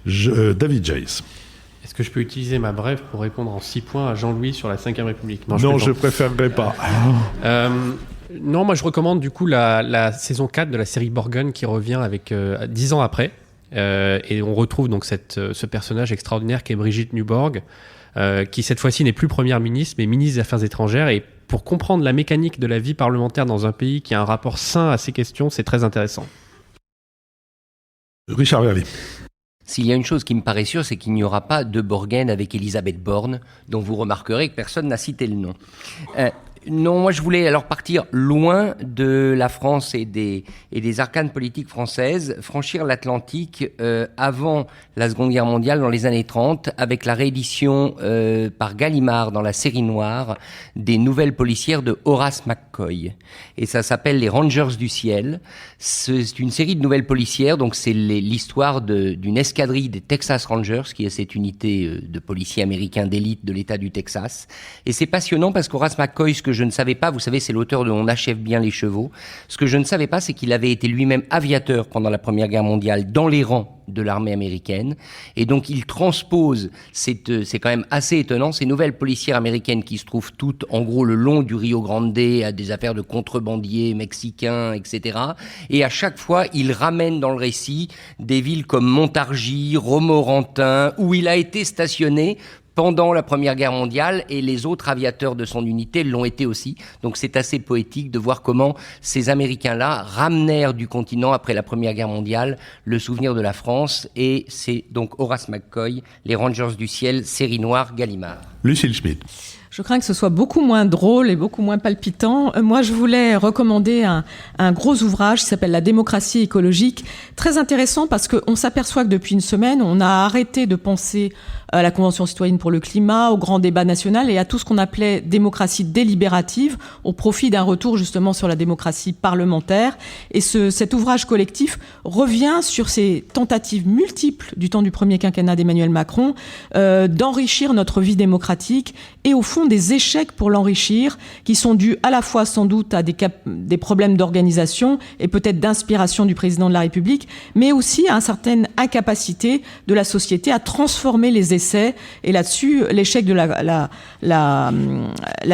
David Jays. Est-ce que je peux utiliser ma brève pour répondre en 6 points à Jean-Louis sur la Ve République? Non, je préférerais pas. Non, moi je recommande du coup la saison 4 de la série Borgen qui revient avec 10 ans après. Et on retrouve donc ce personnage extraordinaire qui est Brigitte Nuborg, qui cette fois-ci n'est plus première ministre, mais ministre des Affaires étrangères. Et pour comprendre la mécanique de la vie parlementaire dans un pays qui a un rapport sain à ces questions, c'est très intéressant. Richard Verly. S'il y a une chose qui me paraît sûre, c'est qu'il n'y aura pas de Borgen avec Elisabeth Borne, dont vous remarquerez que personne n'a cité le nom. Non, moi je voulais alors partir loin de la France et des arcanes politiques françaises, franchir l'Atlantique avant la Seconde Guerre mondiale, dans les années 30, avec la réédition par Gallimard dans la série noire des nouvelles policières de Horace McCoy. Et ça s'appelle Les Rangers du ciel. C'est une série de nouvelles policières, donc c'est l'histoire d'une escadrille des Texas Rangers, qui est cette unité de policiers américains d'élite de l'État du Texas. Et c'est passionnant parce qu'Horace McCoy, ce que je ne savais pas, vous savez, c'est l'auteur de On achève bien les chevaux. Ce que je ne savais pas, c'est qu'il avait été lui-même aviateur pendant la Première Guerre mondiale dans les rangs de l'armée américaine. Et donc, il transpose, c'est quand même assez étonnant, ces nouvelles policières américaines qui se trouvent toutes, en gros, le long du Rio Grande, à des affaires de contrebandiers mexicains, etc. Et à chaque fois, il ramène dans le récit des villes comme Montargis, Romorantin, où il a été stationné pendant la Première Guerre mondiale, et les autres aviateurs de son unité l'ont été aussi. Donc c'est assez poétique de voir comment ces Américains-là ramenèrent du continent, après la Première Guerre mondiale, le souvenir de la France. Et c'est donc Horace McCoy, Les Rangers du ciel, série noire, Gallimard. Lucille Schmidt. Je crains que ce soit beaucoup moins drôle et beaucoup moins palpitant. Moi, je voulais recommander un gros ouvrage qui s'appelle « La démocratie écologique ». Très intéressant parce qu'on s'aperçoit que depuis une semaine, on a arrêté de penser à la Convention citoyenne pour le climat, au grand débat national et à tout ce qu'on appelait démocratie délibérative, au profit d'un retour justement sur la démocratie parlementaire. Et cet ouvrage collectif revient sur ces tentatives multiples du temps du premier quinquennat d'Emmanuel Macron d'enrichir notre vie démocratique, et au fond des échecs pour l'enrichir, qui sont dus à la fois sans doute à des problèmes d'organisation et peut-être d'inspiration du président de la République, mais aussi à une certaine incapacité de la société à transformer les essais. Et là-dessus, l'échec de la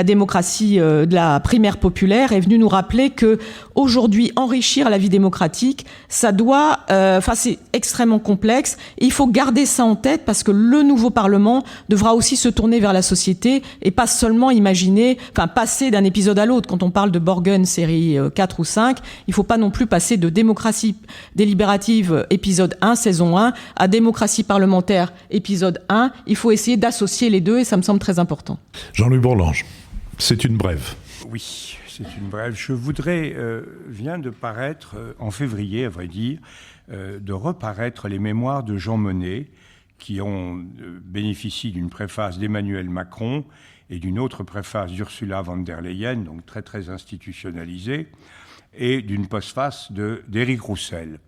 démocratie de la primaire populaire est venu nous rappeler que aujourd'hui, enrichir la vie démocratique, ça doit, c'est extrêmement complexe. Et il faut garder ça en tête parce que le nouveau Parlement devra aussi se tourner vers la société et pas seulement passer d'un épisode à l'autre. Quand on parle de Borgen, série 4 ou 5, il faut pas non plus passer de démocratie délibérative, épisode 1, saison 1, à démocratie parlementaire, épisode 1. Il faut essayer d'associer les deux et ça me semble très important. Jean-Louis Bourlange, c'est une brève. Oui, c'est une brève. Je voudrais, vient de paraître, en février à vrai dire, de reparaître les mémoires de Jean Monnet, qui ont bénéficié d'une préface d'Emmanuel Macron et d'une autre préface d'Ursula von der Leyen, donc très très institutionnalisée, et d'une postface d'Éric Roussel.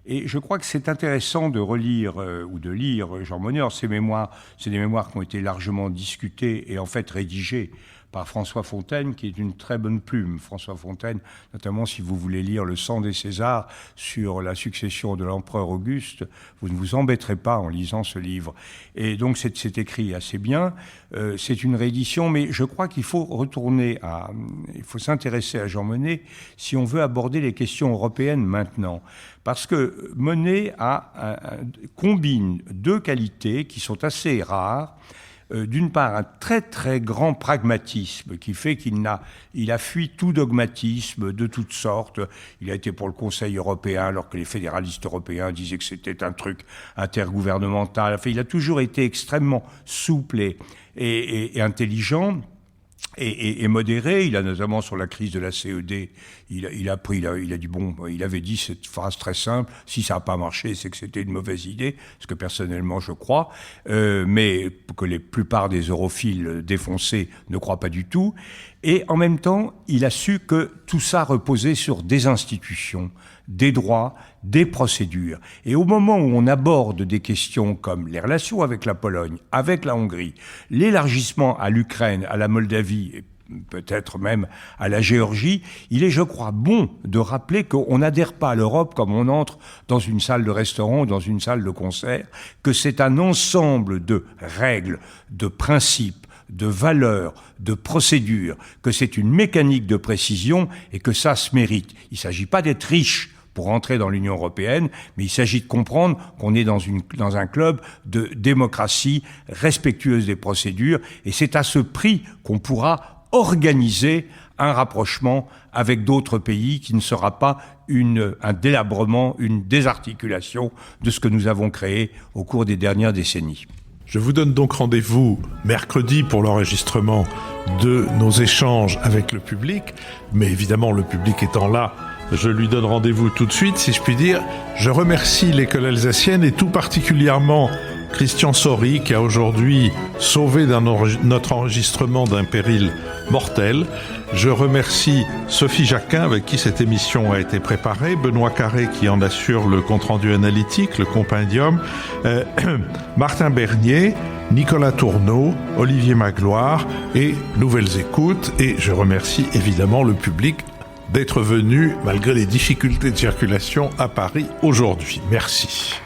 Et je crois que c'est intéressant de relire ou de lire Jean Monnet. Alors, ces mémoires, c'est des mémoires qui ont été largement discutées et en fait rédigées par François Fontaine, qui est une très bonne plume. François Fontaine, notamment si vous voulez lire Le sang des Césars sur la succession de l'empereur Auguste, vous ne vous embêterez pas en lisant ce livre. Et donc c'est écrit assez bien. C'est une réédition, mais je crois qu'il faut il faut s'intéresser à Jean Monnet si on veut aborder les questions européennes maintenant. Parce que Monnet combine deux qualités qui sont assez rares. D'une part, un très très grand pragmatisme qui fait qu'il a fui tout dogmatisme de toutes sortes. Il a été pour le Conseil européen alors que les fédéralistes européens disaient que c'était un truc intergouvernemental. Enfin, il a toujours été extrêmement souple et intelligent. Et modéré. Il a notamment sur la crise de la CED, il a dit bon, il avait dit cette phrase très simple: si ça n'a pas marché, c'est que c'était une mauvaise idée, ce que personnellement je crois, mais que la plupart des europhiles défoncés ne croient pas du tout. Et en même temps, il a su que tout ça reposait sur des institutions, des droits, des procédures. Et au moment où on aborde des questions comme les relations avec la Pologne, avec la Hongrie, l'élargissement à l'Ukraine, à la Moldavie, et peut-être même à la Géorgie, il est, je crois, bon de rappeler qu'on n'adhère pas à l'Europe comme on entre dans une salle de restaurant ou dans une salle de concert, que c'est un ensemble de règles, de principes, de valeurs, de procédures, que c'est une mécanique de précision et que ça se mérite. Il ne s'agit pas d'être riche pour entrer dans l'Union européenne, mais il s'agit de comprendre qu'on est dans un club de démocratie respectueuse des procédures, et c'est à ce prix qu'on pourra organiser un rapprochement avec d'autres pays qui ne sera pas un délabrement, une désarticulation de ce que nous avons créé au cours des dernières décennies. Je vous donne donc rendez-vous mercredi pour l'enregistrement de nos échanges avec le public, mais évidemment le public étant là, je lui donne rendez-vous tout de suite, si je puis dire. Je remercie l'École alsacienne et tout particulièrement Christian Sory qui a aujourd'hui sauvé notre enregistrement d'un péril mortel. Je remercie Sophie Jacquin avec qui cette émission a été préparée, Benoît Carré qui en assure le compte-rendu analytique, le compendium, Martin Bernier, Nicolas Tourneau, Olivier Magloire et Nouvelles Écoutes. Et je remercie évidemment le public d'être venu malgré les difficultés de circulation à Paris aujourd'hui. Merci.